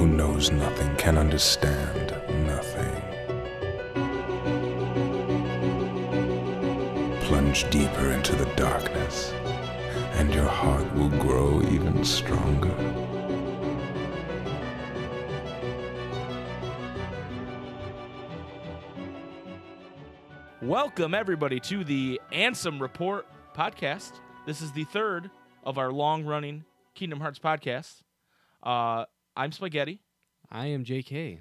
who knows nothing can understand nothing. Plunge deeper into the darkness, and your heart will grow even stronger. Welcome, everybody, to the Ansem Report podcast. This is the third of our long-running Kingdom Hearts podcast. I'm SpikeGhetti. I am JK.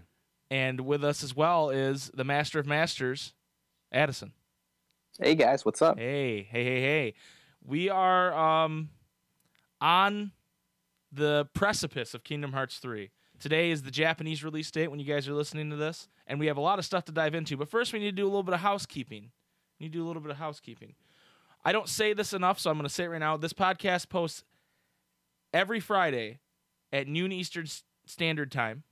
And with us as well is the Master of Masters, Addison. Hey, guys. What's up? Hey. We are on the precipice of Kingdom Hearts 3. Today is the Japanese release date when you guys are listening to this, and we have a lot of stuff to dive into. But first, we need to do a little bit of housekeeping. I don't say this enough, so I'm going to say it right now. This podcast posts every Friday at noon Eastern Standard Time.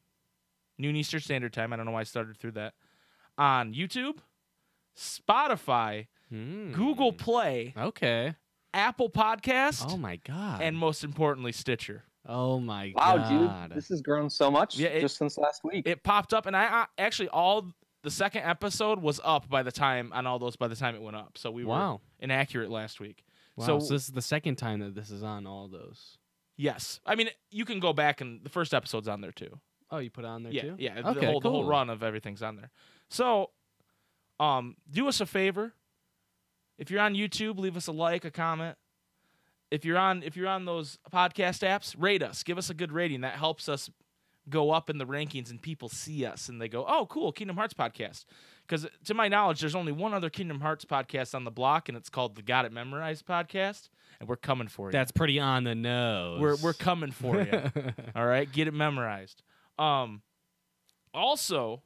I don't know why I started through that. On YouTube, Spotify, Google Play, Apple Podcasts. Oh, my God. And most importantly, Stitcher. Oh, my Wow, God. dude. This has grown so much just since last week. It popped up, and I actually, the second episode was up by the time it went up. So we were inaccurate last week. Wow, so this is the second time that this is on all those. Yes. I mean, you can go back, and the first episode's on there, too. Oh, you put it on there, too? Yeah. Okay, the whole run of everything's on there. So, do us a favor. If you're on YouTube, leave us a like, a comment. If you're on those podcast apps, rate us. Give us a good rating. That helps us go up in the rankings, and people see us, and they go, oh, cool, Kingdom Hearts podcast. Because to my knowledge, there's only one other Kingdom Hearts podcast on the block, and it's called the Got It Memorized podcast, and we're coming for you. That's pretty on the nose. We're coming for you. All right? Get it memorized. Also,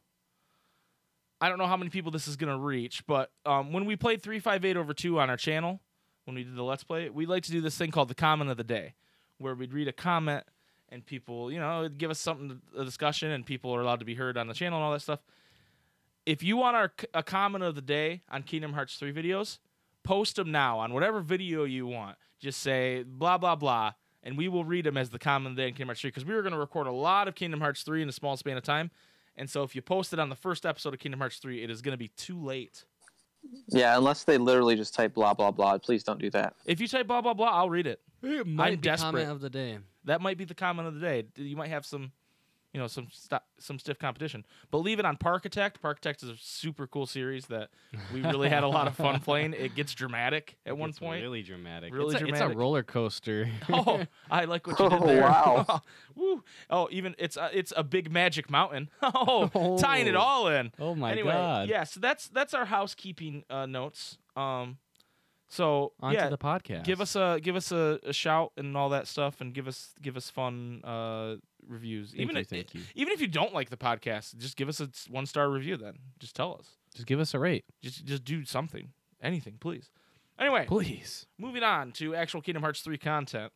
I don't know how many people this is going to reach, but when we played 358/2 on our channel, when we did the Let's Play, we like to do this thing called the Comment of the Day, where we'd read a comment and people, it'd give us something, a discussion, and people are allowed to be heard on the channel and all that stuff. If you want a comment of the day on Kingdom Hearts 3 videos, post them now on whatever video you want. Just say blah, blah, blah, and we will read them as the comment of the day in Kingdom Hearts 3, because we were going to record a lot of Kingdom Hearts 3 in a small span of time, and so if you post it on the first episode of Kingdom Hearts 3, it is going to be too late. Yeah, unless they literally just type blah, blah, blah. Please don't do that. If you type blah, blah, blah, I'll read it. It might I'm be desperate. comment of the day. That might be the comment of the day. You might have some stiff competition. But leave it on Parkitect. Parkitect is a super cool series that we really had a lot of fun playing. It gets dramatic at one point. Really dramatic. It's a roller coaster. Oh, I like what you did there. Wow. Woo. Oh, even it's a big magic mountain. Oh, tying it all in. Oh my anyway, God. Yeah, so that's our housekeeping notes. So on to the podcast. Give us a shout and all that stuff, and give us fun reviews. Thank you. Even if you don't like the podcast, just give us a 1-star review. Then just tell us. Just give us a rate. Just do something, anything, please. Anyway, please. Moving on to actual Kingdom Hearts 3 content.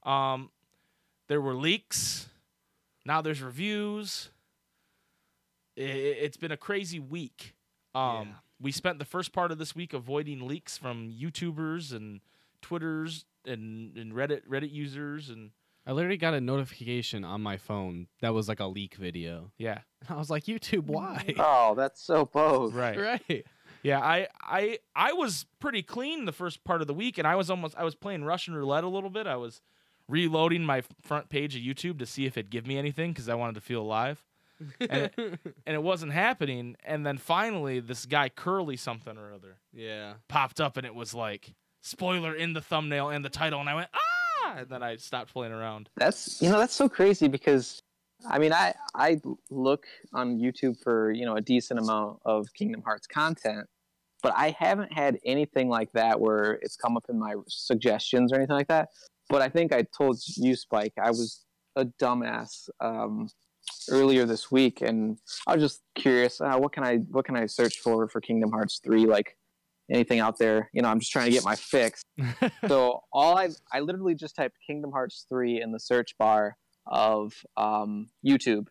There were leaks. Now there's reviews. It's been a crazy week. We spent the first part of this week avoiding leaks from YouTubers and Twitters and Reddit users, and I literally got a notification on my phone that was like a leak video. Yeah. And I was like, YouTube, why? Oh, that's so both. Right. Yeah, I was pretty clean the first part of the week, and I was playing Russian roulette a little bit. I was reloading my front page of YouTube to see if it'd give me anything because I wanted to feel alive. and it wasn't happening, and then finally this guy Curly something or other popped up, and it was like spoiler in the thumbnail and the title, and I went and then I stopped playing around. That's so crazy, because I mean I look on YouTube for a decent amount of Kingdom Hearts content, but I haven't had anything like that where it's come up in my suggestions or anything like that. But I think I told you, Spike, I was a dumbass earlier this week, and I was just curious, what can I search for Kingdom Hearts 3, like anything out there. I'm just trying to get my fix. So I literally just typed Kingdom Hearts 3 in the search bar of YouTube,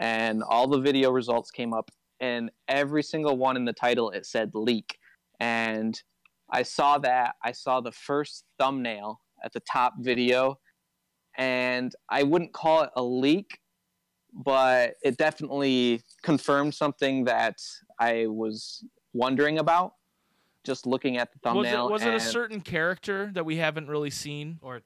and all the video results came up, and every single one in the title, it said leak. And I saw the first thumbnail at the top video, and I wouldn't call it a leak, but it definitely confirmed something that I was wondering about just looking at the thumbnail. Was it a certain character that we haven't really seen? Or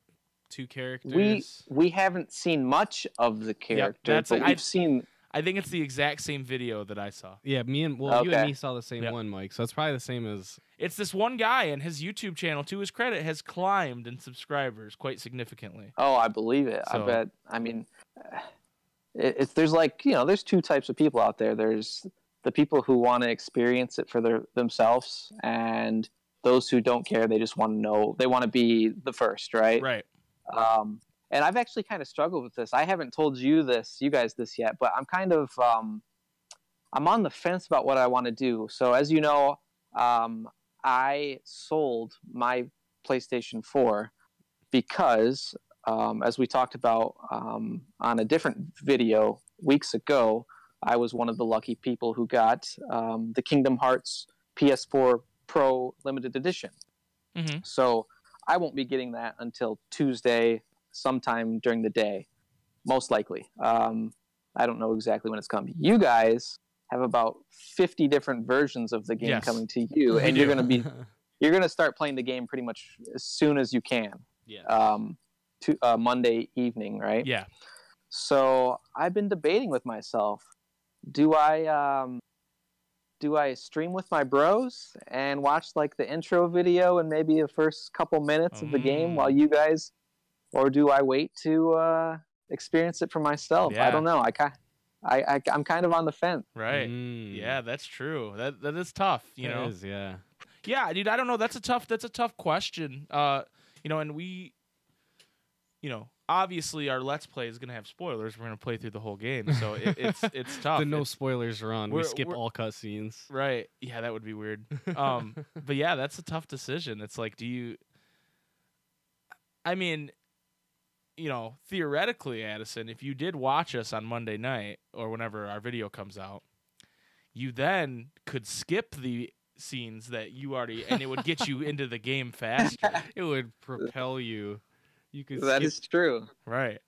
two characters? We haven't seen much of the character, but we've seen... I think it's the exact same video that I saw. Yeah, you and me saw the same one, Mike. So it's probably the same as... It's this one guy, and his YouTube channel, to his credit, has climbed in subscribers quite significantly. Oh, I believe it. So, I bet. I mean, there's like, there's two types of people out there. There's the people who want to experience it for themselves, and those who don't care. They just want to know. They want to be the first, right? Right. And I've actually kind of struggled with this. I haven't told you guys this yet, but I'm kind of, I'm on the fence about what I want to do. So as you know, I sold my PlayStation 4 because, as we talked about on a different video weeks ago, I was one of the lucky people who got the Kingdom Hearts PS4 Pro Limited Edition. Mm-hmm. So I won't be getting that until Tuesday, sometime during the day, most likely. I don't know exactly when it's coming. You guys have about 50 different versions of the game coming to you, and you're going to start playing the game pretty much as soon as you can. Yeah. To Monday evening, right? Yeah. So I've been debating with myself: do I stream with my bros and watch like the intro video and maybe the first couple minutes of the game while you guys, or do I wait to experience it for myself? Yeah. I don't know. I'm kind of on the fence. Right. Yeah, that's true. That is tough. You know. It is, yeah. Yeah, dude. I don't know. That's a tough question. And we, obviously our Let's Play is gonna have spoilers. We're gonna play through the whole game, so it's tough. The no spoilers are on. We skip all cutscenes. Right. Yeah, that would be weird. But yeah, that's a tough decision. It's like, I mean, theoretically, Addison, if you did watch us on Monday night or whenever our video comes out, you then could skip the scenes that you already, and it would get you into the game faster. It would propel you. You could. That is true. Right.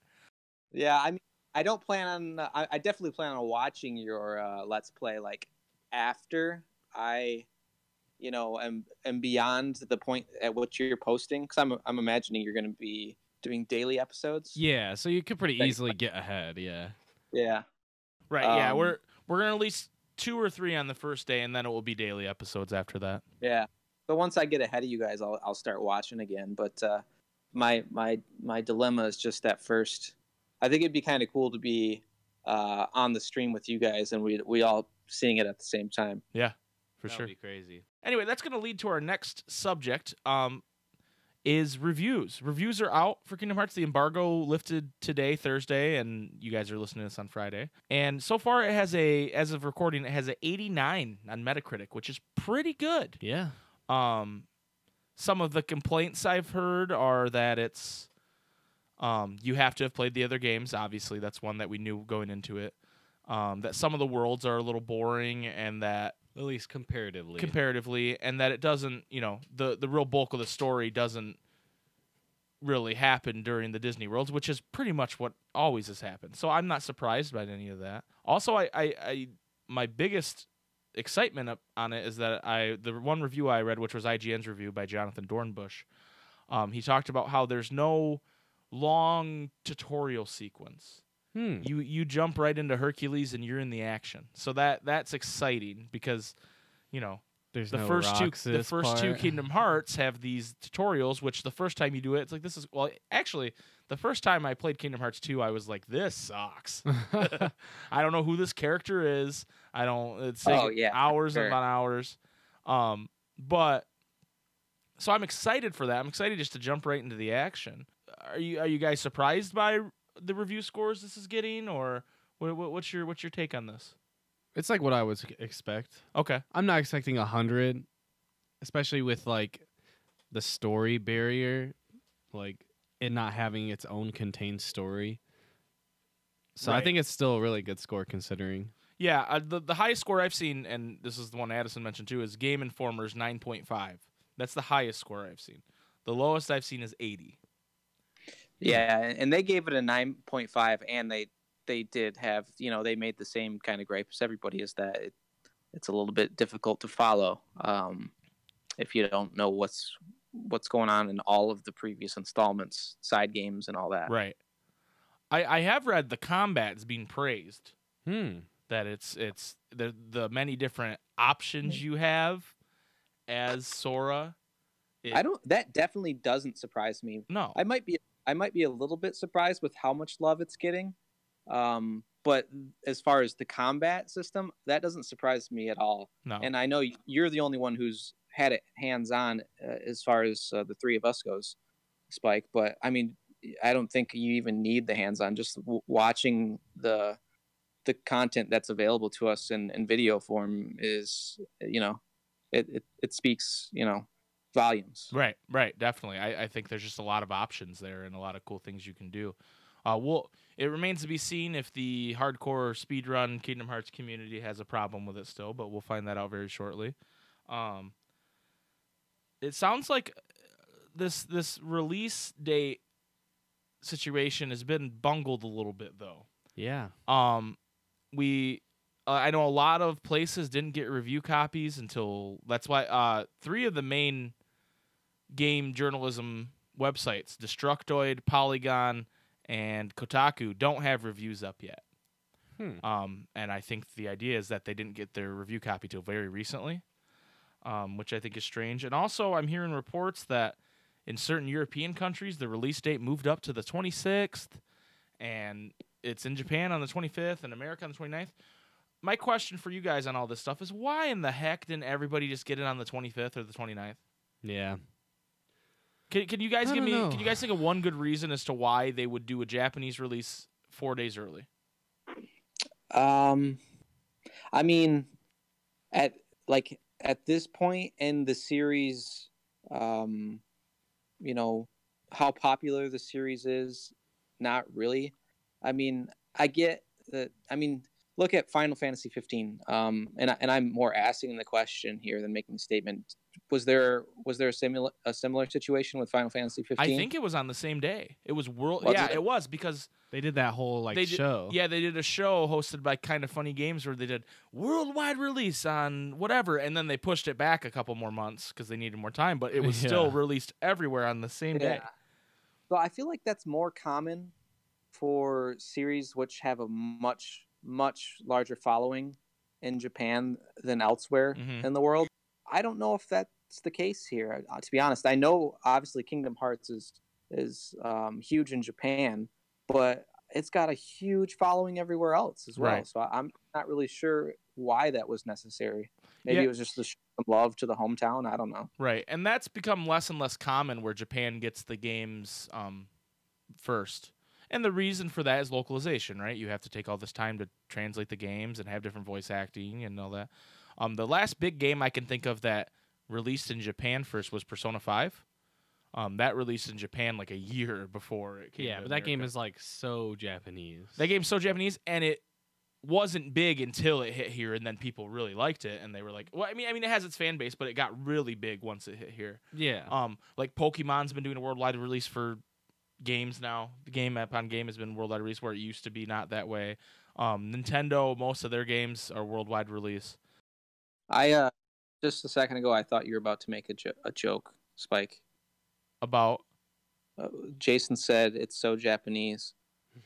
Yeah, I mean, I don't plan on. I definitely plan on watching your Let's Play like after I, am beyond the point at which you're posting, because I'm imagining you're going to be doing daily episodes. Yeah, so you could pretty easily get ahead. Yeah. Yeah. Right. Yeah, we're gonna release 2 or 3 on the first day, and then it will be daily episodes after that. Yeah. So once I get ahead of you guys, I'll start watching again. But my dilemma is just that first. I think it'd be kind of cool to be on the stream with you guys, and we all seeing it at the same time. Yeah, for That'd sure. be crazy. Anyway, that's going to lead to our next subject, is reviews. Reviews are out for Kingdom Hearts. The embargo lifted today, Thursday, and you guys are listening to this on Friday. And so far, it has as of recording, it has an 89 on Metacritic, which is pretty good. Yeah. Some of the complaints I've heard are that it's you have to have played the other games. Obviously, that's one that we knew going into it. That some of the worlds are a little boring, and that At least comparatively, and that it doesn't, the real bulk of the story doesn't really happen during the Disney worlds, which is pretty much what always has happened. So I'm not surprised by any of that. Also, I my biggest excitement on it is that the one review I read, which was IGN's review by Jonathan Dornbush, he talked about how there's no long tutorial sequence. You jump right into Hercules and you're in the action. So that's exciting because, there's the no first two part. Kingdom Hearts have these tutorials, which the first time you do it, it's like actually the first time I played Kingdom Hearts 2, I was like, this sucks. I don't know who this character is. It's taking hours upon hours. But so I'm excited for that. I'm excited just to jump right into the action. Are you guys surprised by the review scores this is getting, or what's your take on this? It's like what I would expect. Okay. I'm not expecting 100, especially with like the story barrier, like it not having its own contained story. So I think it's still a really good score considering. Yeah, the highest score I've seen, and this is the one Addison mentioned too, is Game Informer's 9.5. That's the highest score I've seen. The lowest I've seen is 80. Yeah, and they gave it a 9.5, and they they did have, they made the same kind of gripe as everybody, is that it's a little bit difficult to follow if you don't know what's going on in all of the previous installments, side games, and all that. Right. I have read the combat's being praised. That it's the many different options you have as Sora. That definitely doesn't surprise me. No. I might be a little bit surprised with how much love it's getting. But as far as the combat system, that doesn't surprise me at all. No. And I know you're the only one who's had it hands-on as far as the three of us goes, Spike. But, I mean, I don't think you even need the hands-on. Just watching the content that's available to us in video form is, it speaks, volumes. Right, definitely. I think there's just a lot of options there and a lot of cool things you can do. It remains to be seen if the hardcore speedrun Kingdom Hearts community has a problem with it still, but we'll find that out very shortly. It sounds like this release date situation has been bungled a little bit, though. Yeah. I know a lot of places didn't get review copies until, that's why 3 of the main game journalism websites, Destructoid, Polygon, and Kotaku, don't have reviews up yet. And I think the idea is that they didn't get their review copy till very recently, which I think is strange. And also, I'm hearing reports that in certain European countries, the release date moved up to the 26th, and it's in Japan on the 25th, and America on the 29th. My question for you guys on all this stuff is, why in the heck didn't everybody just get it on the 25th or the 29th? Yeah. Can you guys give me? Can you guys think of one good reason as to why they would do a Japanese release 4 days early? I mean, at this point in the series, how popular the series is, not really. I mean, I get that. I mean, look at Final Fantasy 15. And I'm more asking the question here than making a statement. Was there a similar situation with Final Fantasy 15? I think it was on the same day. It was it was, because they did that whole show. Yeah, they did a show hosted by Kind of Funny Games where they did worldwide release on whatever, and then they pushed it back a couple more months because they needed more time, but it was still released everywhere on the same day. So I feel like that's more common for series which have a much, much larger following in Japan than elsewhere in the world. I don't know if that's the case here. To be honest, I know obviously Kingdom Hearts is huge in Japan, but it's got a huge following everywhere else as well. Right. So I'm not really sure why that was necessary. Maybe it was just the love to the hometown. I don't know. Right, and that's become less and less common where Japan gets the games first. And the reason for that is localization, right? You have to take all this time to translate the games and have different voice acting and all that. The last big game I can think of that released in Japan first was Persona 5. That released in Japan like a year before it came to but America. that game is like so Japanese. That game's so Japanese, and it wasn't big until it hit here, and then people really liked it, and they were like, well, I mean, it has its fan base, but it got really big once it hit here. Yeah. Like Pokemon's been doing a worldwide release for games now. The game upon game has been worldwide release, where it used to be not that way. Nintendo, most of their games are worldwide release. I just a second ago, I thought you were about to make a joke, Spike. About? Jason said it's so Japanese,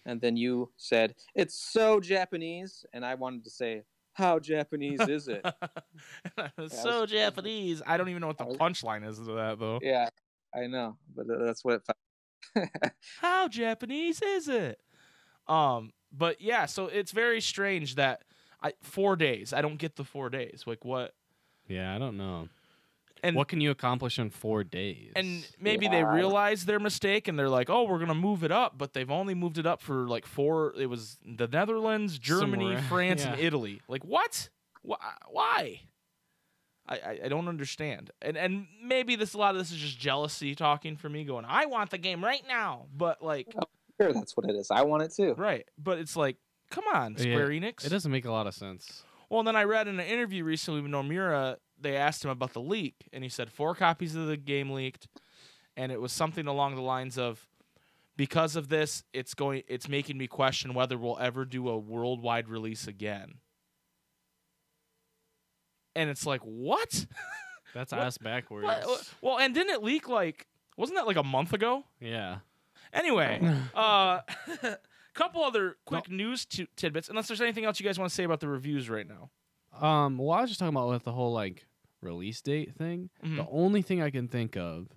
and then you said it's so Japanese, and I wanted to say, how Japanese is it? So Japanese. I don't even know what the punchline is to that, though. Yeah, I know, but that's what it felt. How Japanese is it? But yeah, so it's very strange that 4 days. I don't get the 4 days. Like, what? Yeah, I don't know. And what can you accomplish in 4 days? And maybe they realize their mistake and they're like, oh, we're going to move it up. But they've only moved it up for like 4. It was the Netherlands, Germany, France, and Italy. Like, what? Why? I don't understand. And maybe a lot of this is just jealousy talking for me, going, I want the game right now. But like, sure, that's what it is. I want it too. Right. But it's like, come on, Square Enix. It doesn't make a lot of sense. Well, and then I read in an interview recently with Nomura, they asked him about the leak, and he said 4 copies of the game leaked, and it was something along the lines of, because of this, it's making me question whether we'll ever do a worldwide release again. And it's like, what? That's ass backwards. Well, and didn't it leak wasn't that like a month ago? Yeah. Anyway, couple other quick news tidbits, unless there's anything else you guys want to say about the reviews right now. Well, I was just talking about with the whole like release date thing. Mhm. The only thing I can think of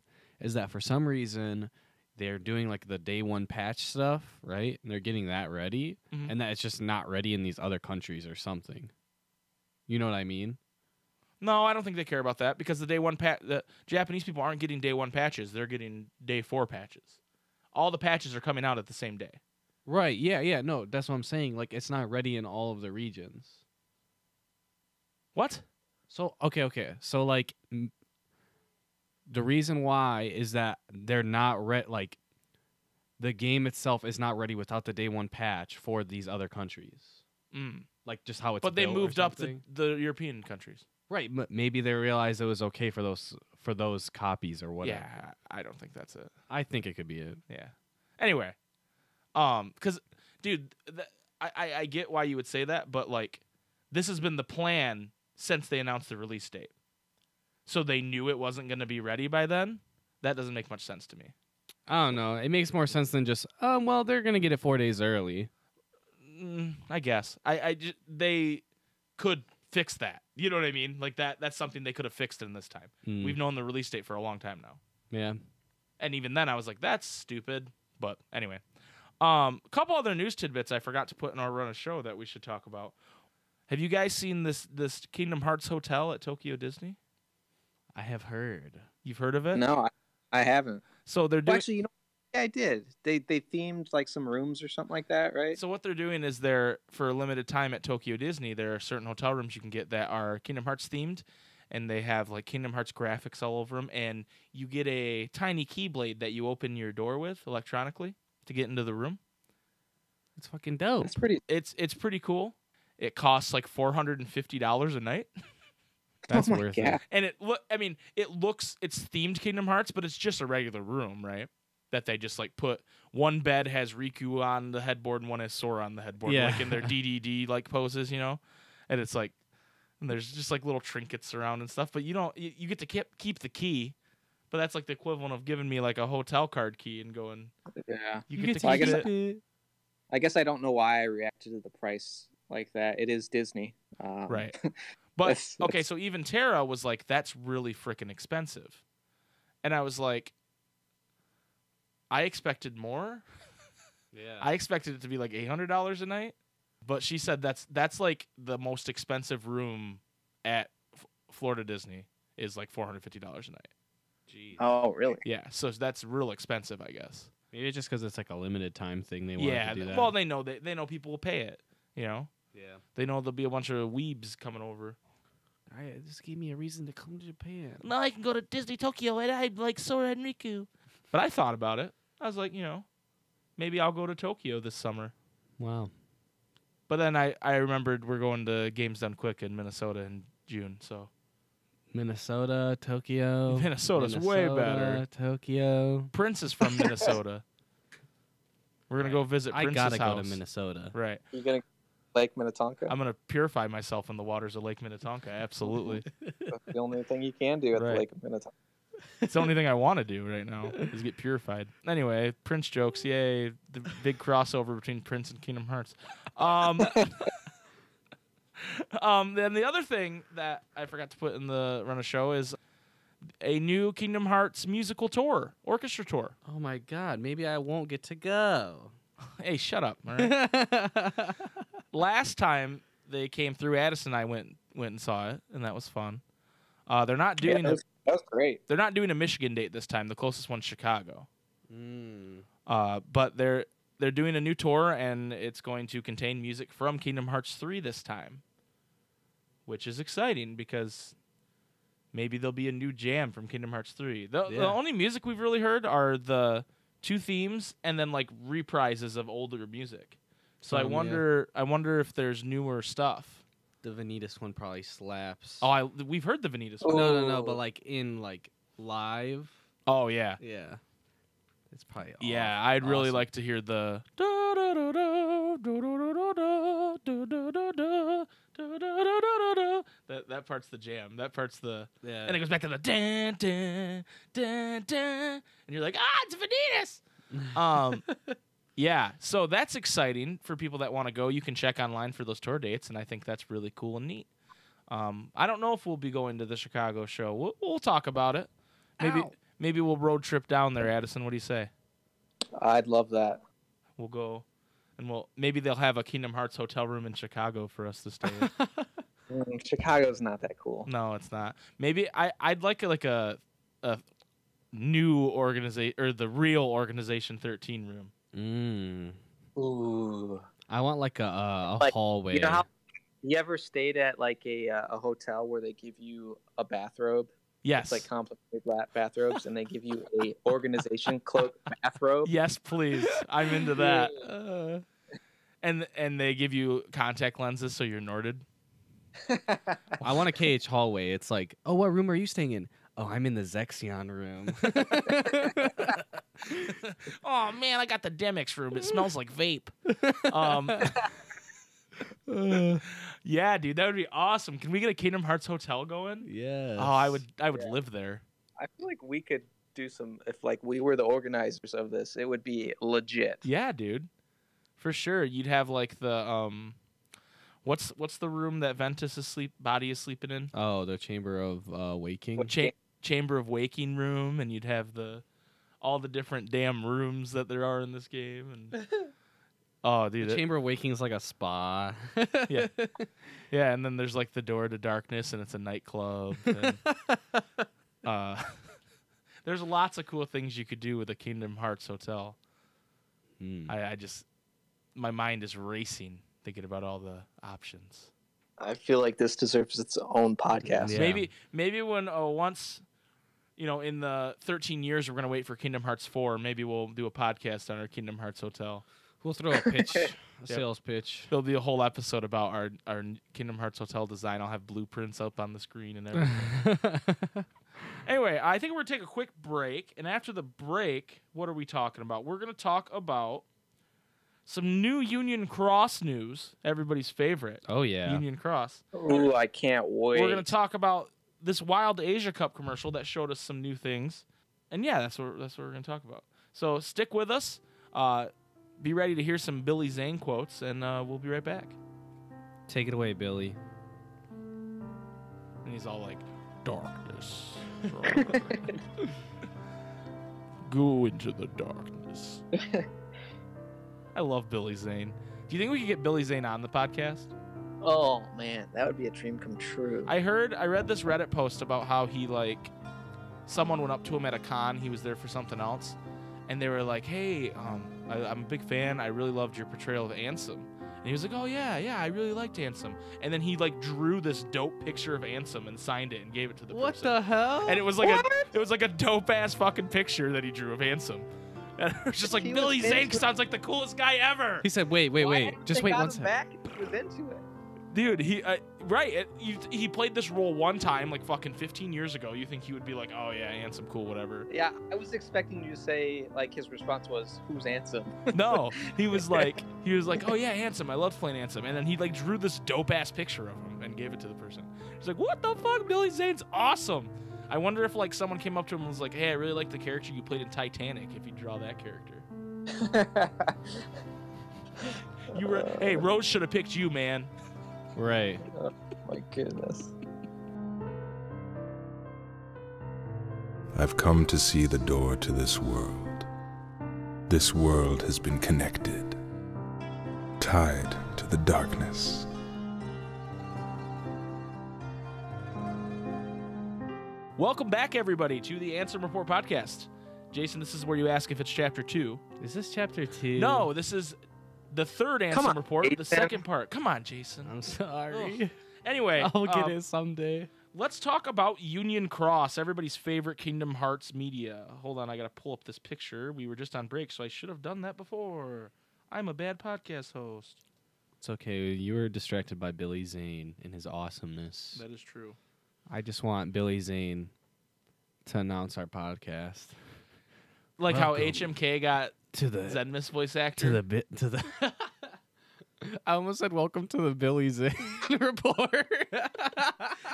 is that for some reason they're doing like the day one patch stuff, right? And they're getting that ready, Mhm. and that it's just not ready in these other countries or something. You know what I mean? No, I don't think they care about that because the Japanese people aren't getting day 1 patches. They're getting day 4 patches. All the patches are coming out at the same day. Right. Yeah. No, that's what I'm saying. Like, it's not ready in all of the regions. What? So, okay. So, like, the reason why is that they're not like, the game itself is not ready without the day 1 patch for these other countries. Mm. Like, just how it's But they built or moved up something. the European countries. Right. Maybe they realized it was okay for those copies or whatever. Yeah, I don't think that's it. I think it could be it. Yeah. Anyway, because, dude, I get why you would say that, but, like, this has been the plan since they announced the release date. So they knew it wasn't going to be ready by then? That doesn't make much sense to me. I don't know. It makes more sense than just, well, they're going to get it 4 days early. I guess. They could fix that. You know what I mean? Like, that's something they could have fixed in this time. We've known the release date for a long time now. Yeah. And even then, I was like, that's stupid. But anyway. A couple other news tidbits I forgot to put in our run of show that we should talk about. Have you guys seen this Kingdom Hearts hotel at Tokyo Disney? I have heard. You've heard of it? No, I haven't. So they're Well, doing... actually, yeah, I did. They themed like some rooms or something like that, right? So what they're doing is for a limited time at Tokyo Disney, there are certain hotel rooms you can get that are Kingdom Hearts themed, and they have like Kingdom Hearts graphics all over them, and you get a tiny keyblade that you open your door with electronically to get into the room. It's fucking dope. That's pretty. It's pretty cool. It costs like $450 a night. That's Oh my worth God. it. And it's themed Kingdom Hearts, but it's just a regular room, right? That they just like put one bed has Riku on the headboard and one has Sora on the headboard, Yeah. like in their DDD like poses, you know. And it's like, and there's just like little trinkets around and stuff, but you get to keep the key, but that's like the equivalent of giving me like a hotel card key and going, Yeah. you get to I keep guess it. I guess I don't know why I reacted to the price like that. It is Disney. Right. But That's- okay, so even Tara was like, "That's really freaking expensive," and I was like, "I expected more. Yeah. I expected it to be like $800 a night." But she said that's like the most expensive room at Florida Disney is like $450 a night. Jeez. Oh, really? Yeah, so that's real expensive, I guess. Maybe it's just because it's like a limited time thing. They want Yeah, to do that. well, they know people will pay it. You know, yeah. they know there'll be a bunch of weebs coming over. All right, this gave me a reason to come to Japan. Now I can go to Disney Tokyo and I like Sora and Riku. But I thought about it. I was like, maybe I'll go to Tokyo this summer. Wow. But then I remembered we're going to Games Done Quick in Minnesota in June. So Minnesota, Tokyo. Minnesota's way better. Tokyo. Prince is from Minnesota. We're gonna go visit I Prince's gotta house. go to Minnesota. Right. You gonna Lake Minnetonka? I'm gonna purify myself in the waters of Lake Minnetonka. Absolutely. That's the only thing you can do at Right. the Lake of Minnetonka. It's the only thing I want to do right now is get purified. Anyway, Prince jokes, yay! The big crossover between Prince and Kingdom Hearts. Then the other thing that I forgot to put in the run of show is a new Kingdom Hearts musical tour, orchestra tour. Oh my God, maybe I won't get to go. Hey, shut up! All right? Last time they came through, Addison and I went and saw it, and that was fun. They're not doing that was great. they're not doing a Michigan date this time. The closest one's Chicago. Mm. But they're doing a new tour, and it's going to contain music from Kingdom Hearts 3 this time, which is exciting because maybe there'll be a new jam from Kingdom Hearts 3. The only music we've really heard are the 2 themes and then like reprises of older music. So I wonder if there's newer stuff. The Vanitas one probably slaps. Oh, we've heard the Vanitas one. No, but like in like live. Oh yeah. Yeah. It's probably Yeah, I'd really awesome. like to hear the that part's the jam. That part's the Yeah. and it goes back to the dun dun dun dun, and you're like, it's Vanitas. Yeah, so that's exciting for people that want to go. You can check online for those tour dates, and I think that's really cool and neat. I don't know if we'll be going to the Chicago show. We'll talk about it. Maybe we'll road trip down there, Addison. What do you say? I'd love that. We'll go, and maybe they'll have a Kingdom Hearts hotel room in Chicago for us to stay in. Chicago's not that cool. No, it's not. Maybe I'd like a new organization, or the real Organization 13 room. Ooh. I want like a Like, hallway. You know how you ever stayed at like a hotel where they give you a bathrobe? Yes. It's like complicated bathrobes, and they give you a organization cloak bathrobe. Yes, please. I'm into that. And they give you contact lenses so you're Norded. I want a KH hallway. It's like, oh, what room are you staying in? Oh, I'm in the Zexion room. Oh man, I got the Demix room. It smells like vape. Yeah, dude, that would be awesome. Can we get a Kingdom Hearts hotel going? Yes. Oh, I would live there. I feel like we could do some. If like we were the organizers of this, it would be legit. Yeah, dude, for sure. You'd have like the what's the room that Ventus' body is sleeping in? Oh, the Chamber of Waking. Chamber of Waking room, and you'd have all the different damn rooms that there are in this game. And oh, dude, The Chamber of Waking is like a spa. yeah, yeah. And then there's like the Door to Darkness, and it's a nightclub. And, there's lots of cool things you could do with a Kingdom Hearts hotel. I just, my mind is racing thinking about all the options. I feel like this deserves its own podcast. Yeah. Maybe when once, in the 13 years we're gonna wait for Kingdom Hearts 4, maybe we'll do a podcast on our Kingdom Hearts hotel. We'll throw a pitch, sales pitch. There'll be a whole episode about our Kingdom Hearts hotel design. I'll have blueprints up on the screen and everything. Anyway, I think we're going to take a quick break. And after the break, what are we talking about? We're going to talk about some new Union Cross news. Everybody's favorite. Oh, yeah. Union Cross. Ooh, I can't wait. We're going to talk about this Wild Asia Cup commercial that showed us some new things. And yeah, that's what we're going to talk about. So stick with us. Be ready to hear some Billy Zane quotes, and we'll be right back. Take it away, Billy. And he's all like, darkness. Go into the darkness. I love Billy Zane. Do you think we could get Billy Zane on the podcast? Oh man, that would be a dream come true. I read this Reddit post about how he someone went up to him at a con. He was there for something else, and they were like, "Hey, I'm a big fan. I really loved your portrayal of Ansem." And he was like, "Oh yeah, I really liked Ansem." And then he drew this dope picture of Ansem and signed it and gave it to the person. What the hell? And it was like a dope ass fucking picture that he drew of Ansem. And it was just like, Billy Zane sounds like the coolest guy ever. He said, wait. Just wait one second. Back, he was into it. Dude, he played this role one time, like fucking 15 years ago. You think he would be like, oh yeah, Ansem, cool, whatever. Yeah, I was expecting you to say, his response was, who's Ansem? No, he was like, oh yeah, Ansem, I loved playing Ansem. And then he drew this dope ass picture of him and gave it to the person. He's like, what the fuck, Billy Zane's awesome. I wonder if someone came up to him and was like, hey, I really like the character you played in Titanic, if you draw that character. Hey, Rose should have picked you, man. Right. Oh my goodness. I've come to see the door to this world. This world has been connected, tied to the darkness. Welcome back, everybody, to the Ansem Report podcast. Jason, this is where you ask if it's chapter 2. Is this chapter 2? No, this is the third Ansem Report, Jason. the second part. Come on, Jason. I'm sorry. Ugh. Anyway, I'll get it someday. let's talk about Union Cross, everybody's favorite Kingdom Hearts media. Hold on, I got to pull up this picture. We were just on break, so I should have done that before. I'm a bad podcast host. It's okay. You were distracted by Billy Zane and his awesomeness. That is true. I just want Billy Zane to announce our podcast. Like how Welcome HMK got to the Zenmus voice actor. I almost said welcome to the Billy Zane report.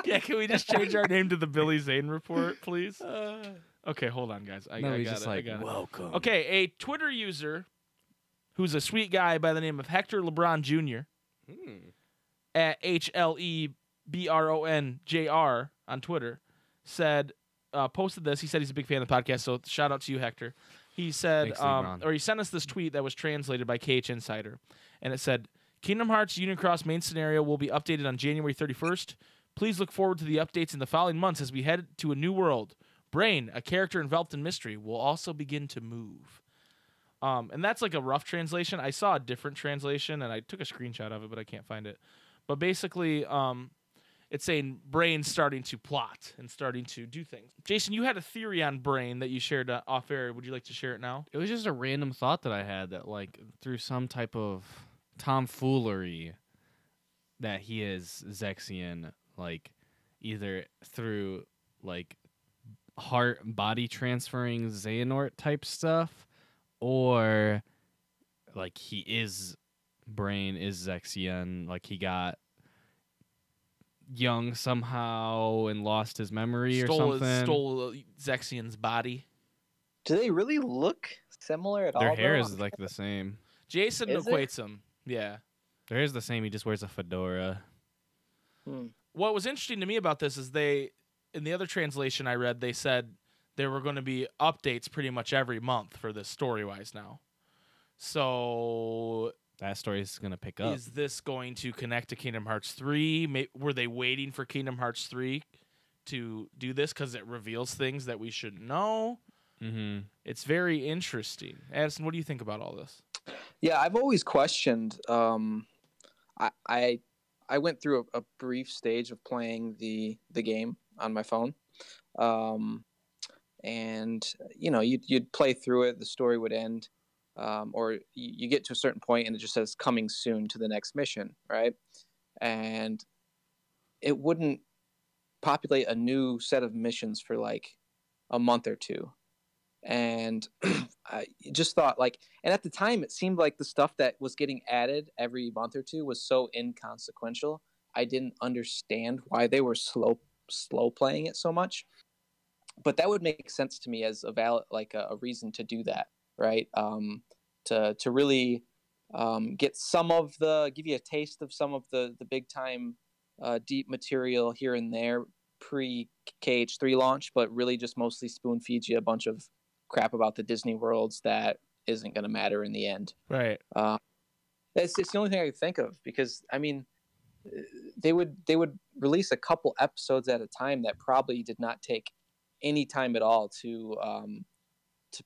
Yeah, can we just change our name to the Billy Zane report, please? Okay, hold on, guys. I got just it. like I got it. welcome. Okay, a Twitter user who's a sweet guy by the name of Hector LeBron Jr. At HLEBRONJR on Twitter said, posted this. He said he's a big fan of the podcast, so shout out to you, Hector. He said, Thanks, LeBron. or he sent us this tweet that was translated by KH Insider, and it said, Kingdom Hearts Union Cross main scenario will be updated on January 31st. Please look forward to the updates in the following months as we head to a new world. Brain, a character enveloped in mystery, will also begin to move. And that's like a rough translation. I saw a different translation, and I took a screenshot of it, but I can't find it. But basically, it's saying Brain starting to plot and starting to do things. Jason, you had a theory on Brain that you shared off air. Would you like to share it now? It was just a random thought that I had that, like, through some type of tomfoolery, that he is Zexian, like, either through, like, heart body transferring Xehanort type stuff, or like he is Brain is Zexian, like he got young somehow and lost his memory or something. Stole Zexian's body. Do they really look similar at all? Their hair though? is like the same. Jason Is equates them. Yeah. Their hair is the same. He just wears a fedora. What was interesting to me about this is in the other translation I read, they said there were going to be updates pretty much every month for this story-wise now. So That story is going to pick up. is this going to connect to Kingdom Hearts 3? Were they waiting for Kingdom Hearts 3 to do this because it reveals things that we should know? Mm-hmm. It's very interesting. Addison, what do you think about all this? Yeah, I've always questioned. I went through a brief stage of playing the game on my phone, and you'd play through it. The story would end, or you get to a certain point and it just says coming soon to the next mission, right? And it wouldn't populate a new set of missions for like a month or two. And I just thought, like, and at the time it seemed like the stuff that was getting added every month or two was so inconsequential. I didn't understand why they were slow playing it so much. But that would make sense to me as a valid, like a reason to do that, right? To really get give you a taste of some of the big time deep material here and there pre KH3 launch, but really just mostly spoon feed you a bunch of crap about the Disney worlds that isn't going to matter in the end. Right. It's the only thing I could think of, because I mean, they would release a couple episodes at a time that probably did not take any time at all to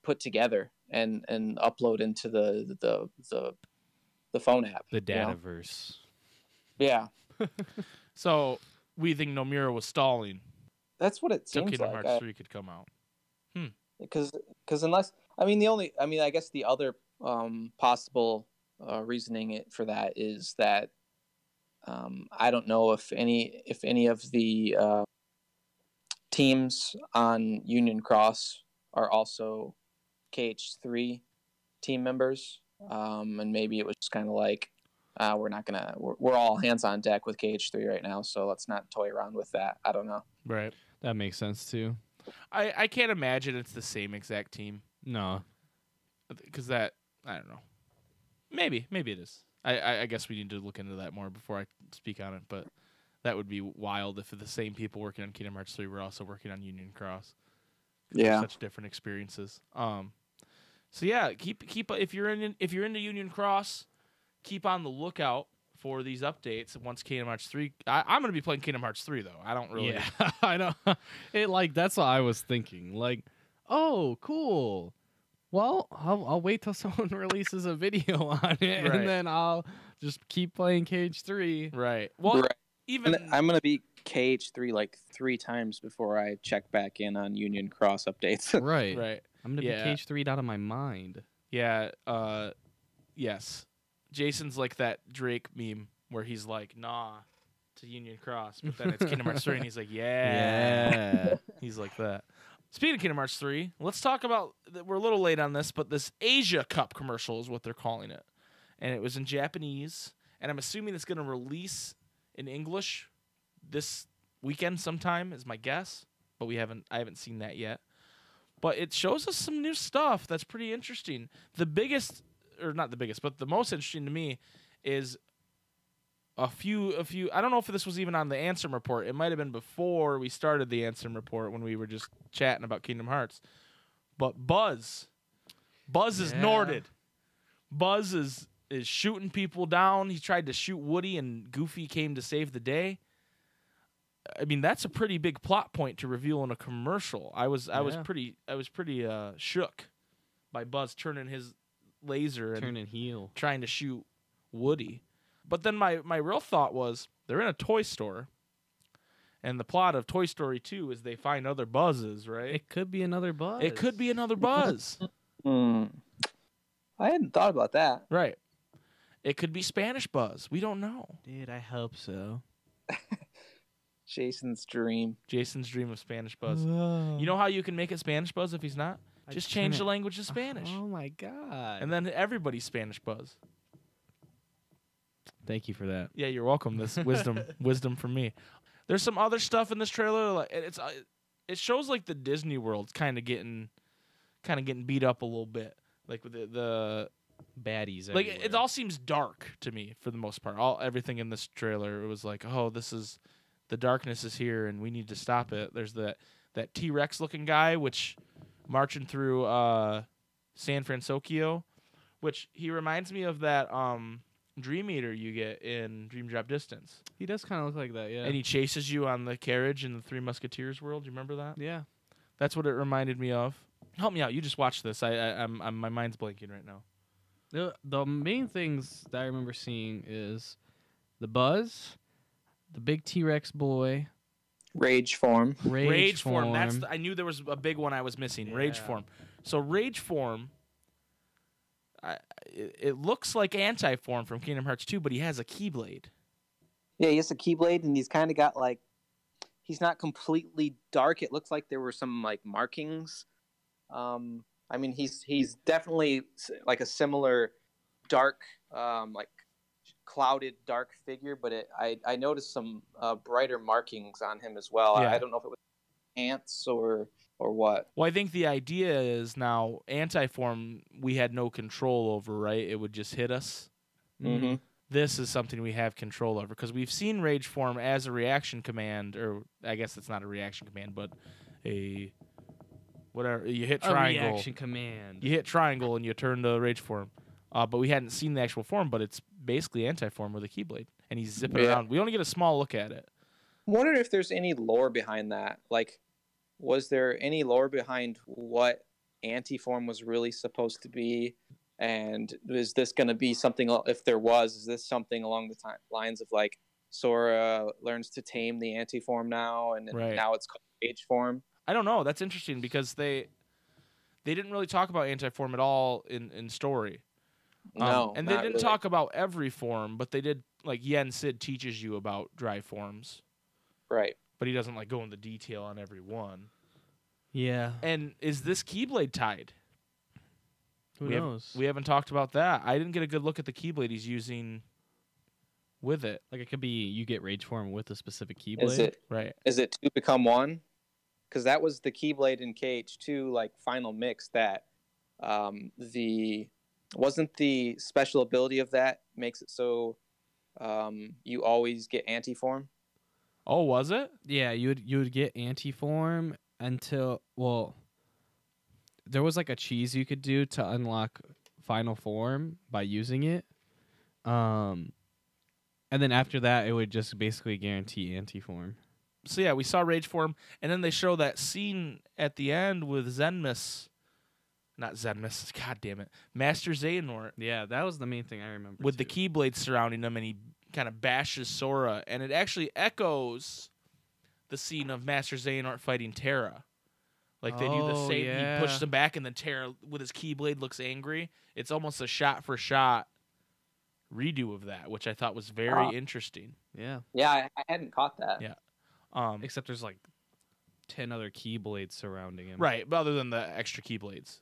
put together and upload into the phone app, The Dataverse. Yeah. So we think Nomura was stalling That's what it so seems Kingdom like. Hearts 3 could come out. Because unless I guess the other possible reasoning for that is that I don't know if any of the teams on Union Cross are also KH3 team members, and maybe it was just kind of like we're all hands on deck with KH3 right now, so let's not toy around with that. I don't know. Right. That makes sense too. I can't imagine it's the same exact team. No. Because I don't know. Maybe it is. I guess we need to look into that more before I speak on it, but that would be wild if the same people working on Kingdom Hearts 3 were also working on Union Cross. Yeah. Such different experiences. So yeah, keep if you're into Union Cross, keep on the lookout for these updates once Kingdom Hearts 3. I'm going to be playing Kingdom Hearts 3 though. I don't really. Yeah, I know. That's what I was thinking. Like, oh, cool. Well, I'll wait till someone releases a video on it, Right. and then I'll just keep playing KH3. Right. Well, Right. even And I'm gonna beat KH3 like 3 times before I check back in on Union Cross updates. Right. right. I'm gonna Yeah. be KH3'd out of my mind. Yeah. Yes. Jason's like that Drake meme where he's like, "Nah," to Union Cross, but then it's Kingdom Hearts 3, and he's like, "Yeah." Yeah. He's like that. Speaking of Kingdom Hearts 3, let's talk about, we're a little late on this, but this Asia Cup commercial is what they're calling it. And it was in Japanese, and I'm assuming it's going to release in English this weekend sometime is my guess, but I haven't seen that yet. But it shows us some new stuff that's pretty interesting. The biggest, or not the biggest, but the most interesting to me is a few. I don't know if this was even on the Ansem Report. It might have been before we started the Ansem Report when we were just chatting about Kingdom Hearts. But Buzz is Norded. Buzz is shooting people down. He tried to shoot Woody, and Goofy came to save the day. I mean, that's a pretty big plot point to reveal in a commercial. I was pretty shook by Buzz turning his laser and turning heel, trying to shoot Woody. But then my real thought was they're in a toy store, and the plot of Toy Story 2 is they find other Buzzes, right? It could be another Buzz. It could be another Buzz. I hadn't thought about that. Right. It could be Spanish Buzz. We don't know. Dude, I hope so. Jason's dream. Jason's dream of Spanish Buzz. You know how you can make it Spanish Buzz if he's not? Just change the language to Spanish. Oh my god. And then everybody's Spanish Buzz. Thank you for that. Yeah, you're welcome. This wisdom from me. There's some other stuff in this trailer. Like it shows like the Disney World's kind of getting beat up a little bit. Like with the baddies. Like everywhere. it all seems dark to me for the most part. Everything in this trailer, it was like, oh, the darkness is here and we need to stop it. There's that T-Rex looking guy which marching through San Francisco, which he reminds me of that Dream Eater you get in Dream Drop Distance. He does kind of look like that, yeah. And he chases you on the carriage in the Three Musketeers world. Do you remember that? Yeah. That's what it reminded me of. Help me out. You just watched this. I'm my mind's blanking right now. The main things that I remember seeing is the Buzz, the big T-Rex boy, Rage form. Rage form. I knew there was a big one I was missing. Yeah. Rage form. So Rage form. It looks like Anti-form from Kingdom Hearts 2, but he has a Keyblade. Yeah, he has a Keyblade, and he's kind of got like, he's not completely dark. It looks like there were some like markings. I mean, he's definitely like a similar dark, like clouded dark figure, but I noticed some brighter markings on him as well. Yeah. I don't know if it was ants or what. Well, I think the idea is now Anti-form we had no control over, right? It would just hit us. Mm-hmm. This is something we have control over because we've seen Rage form as a reaction command, or I guess it's not a reaction command, but a whatever. You hit triangle. A reaction command. You hit triangle and you turn to Rage form. But we hadn't seen the actual form, but it's basically Anti-form with a Keyblade, and he's zipping around. We only get a small look at it. I wonder if there's any lore behind that. Like, was there any lore behind what Anti-form was really supposed to be? And is this going to be something, if there was, is this something along the lines of like Sora learns to tame the Anti-form now, and now it's called Rage form? I don't know. That's interesting because they didn't really talk about Anti-form at all in story. No, and they didn't talk about every form, but they did. Like Yen Sid teaches you about dry forms, right? But he doesn't like go into detail on every one. Yeah. And is this Keyblade tied? Who knows? We haven't talked about that. I didn't get a good look at the Keyblade he's using with it. Like it could be you get Rage form with a specific Keyblade. Is it two become one? Because that was the Keyblade in KH2 like final mix that wasn't the special ability of that makes it so you always get Anti-form. Oh, was it? Yeah, you would get Anti-form until there was like a cheese you could do to unlock final form by using it. And then after that it would just basically guarantee Anti-form. So yeah, we saw Rage form, and then they show that scene at the end with not Zenmus, god damn it, Master Xehanort. Yeah, that was the main thing I remember. With the Keyblade surrounding him, and he kind of bashes Sora, and it actually echoes the scene of Master Xehanort fighting Terra. Like they do the same. Yeah. He pushes him back, and then Terra with his Keyblade looks angry. It's almost a shot for shot redo of that, which I thought was very interesting. Yeah. Yeah, I hadn't caught that. Yeah. Except there's like 10 other keyblades surrounding him. Right, but other than the extra keyblades.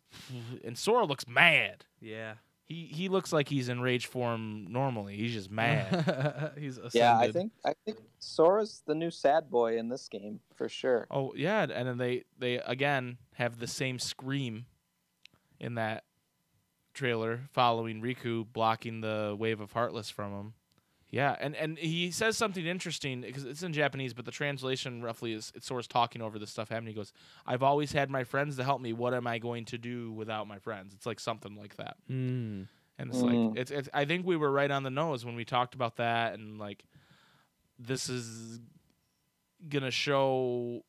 And Sora looks mad. Yeah. He looks like he's in rage form normally. He's just mad. He's ascended. Yeah, I think Sora's the new sad boy in this game for sure. Oh yeah, and then they again have the same scream in that trailer following Riku blocking the wave of Heartless from him. Yeah, and he says something interesting because it's in Japanese, but the translation roughly is it's Sora's talking over this stuff happening. He goes, "I've always had my friends to help me. What am I going to do without my friends?" It's like something like that. Mm. And it's like it's I think we were right on the nose when we talked about that, and like this is gonna show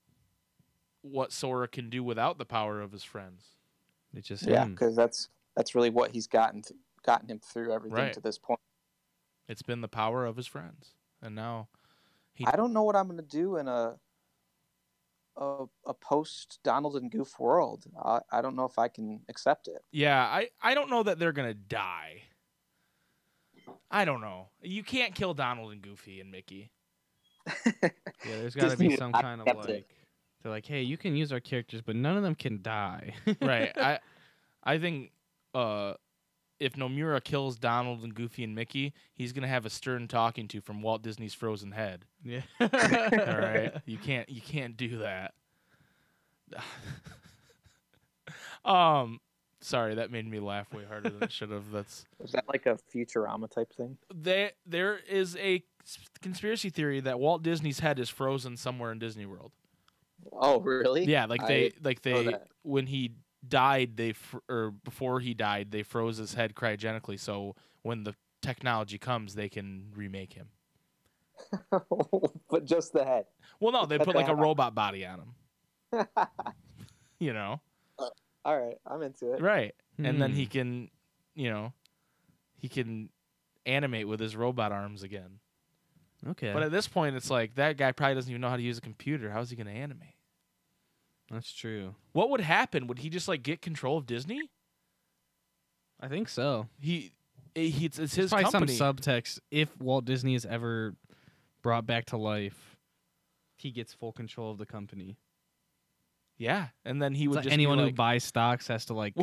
what Sora can do without the power of his friends. It's just Yeah, him. because that's really what he's gotten him through everything Right. to this point. It's been the power of his friends, and now I don't know what I'm gonna do in a post Donald and Goof world. I don't know if I can accept it. yeah, I don't know that they're gonna die. I don't know. You can't kill Donald and Goofy and Mickey. Yeah, there's got to Disney be would some not kind of accept it. like they're like, hey, you can use our characters, but none of them can die. Right. I think if Nomura kills Donald and Goofy and Mickey, he's gonna have a stern talking to from Walt Disney's Frozen Head. Yeah. All right, you can't do that. Sorry, that made me laugh way harder than it should have. Is that like a Futurama type thing? There is a conspiracy theory that Walt Disney's head is frozen somewhere in Disney World. Oh, really? Yeah, know that. when he died, or before he died, they froze his head cryogenically. So when the technology comes, they can remake him. But just the head. Well, no, they But put the like a head. robot body on him. You know, All right, I'm into it. right? And then Hmm. he can, he can animate with his robot arms again. Okay. But at this point, it's like that guy probably doesn't even know how to use a computer. How is he going to animate? That's true. What would happen? Would he just like get control of Disney? I think so. It's his There's probably company. some subtext. If Walt Disney is ever brought back to life, he gets full control of the company. Yeah, and then he would It's like just anyone be who like, buys stocks has to like.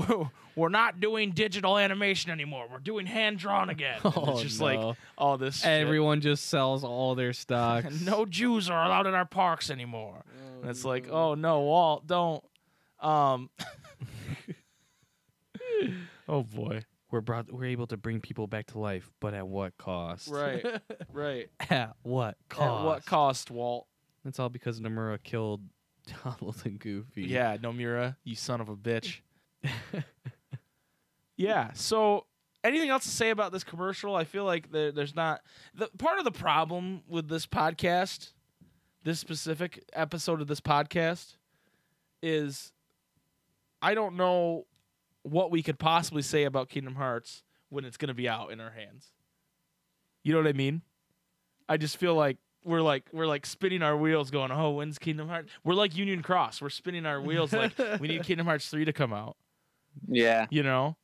we're not doing digital animation anymore. We're doing hand drawn again. And Oh, it's just no. like all this. shit. Everyone just sells all their stocks. And no Jews are allowed in our parks anymore. And it's like, oh no, Walt, don't. Oh boy. We're able to bring people back to life, but at what cost? Right, right. At what cost? At what cost, Walt? That's all because Nomura killed Donald and Goofy. Yeah, Nomura, you son of a bitch. Yeah. So, anything else to say about this commercial? I feel like there's not. Part of the problem with this podcast, this specific episode of this podcast, is I don't know what we could possibly say about Kingdom Hearts when it's going to be out in our hands. You know what I mean? I just feel like we're like spinning our wheels going, oh, when's Kingdom Hearts? We're like Union Cross. We're spinning our wheels like we need Kingdom Hearts 3 to come out. Yeah, You know?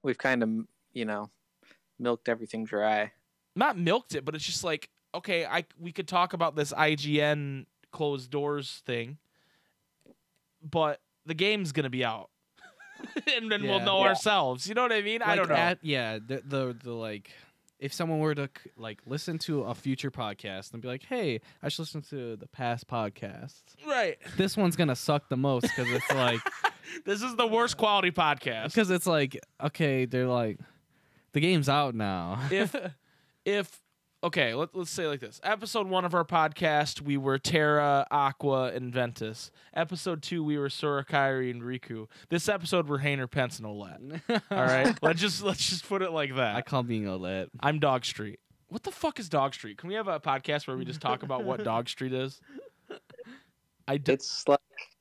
we've kind of milked everything dry. Not milked it, but it's just like, okay, we could talk about this IGN closed doors thing, but the game's going to be out. And then we'll Yeah. know Yeah. ourselves. You know what I mean? I don't know. The like, if someone were to like listen to a future podcast and be like, "Hey, I should listen to the past podcasts," Right. this one's gonna suck the most because it's like, This is the worst quality podcast. because it's like, okay, they're like, the game's out now. if okay, let's say it like this. Episode 1 of our podcast, we were Terra, Aqua, and Ventus. Episode 2, we were Sora, Kairi, and Riku. This episode, we're Hainer, Pence, and Olette. All right, let's just put it like that. I call being Olette. I'm DogStreet. What the fuck is DogStreet? Can we have a podcast where we just talk about what DogStreet is?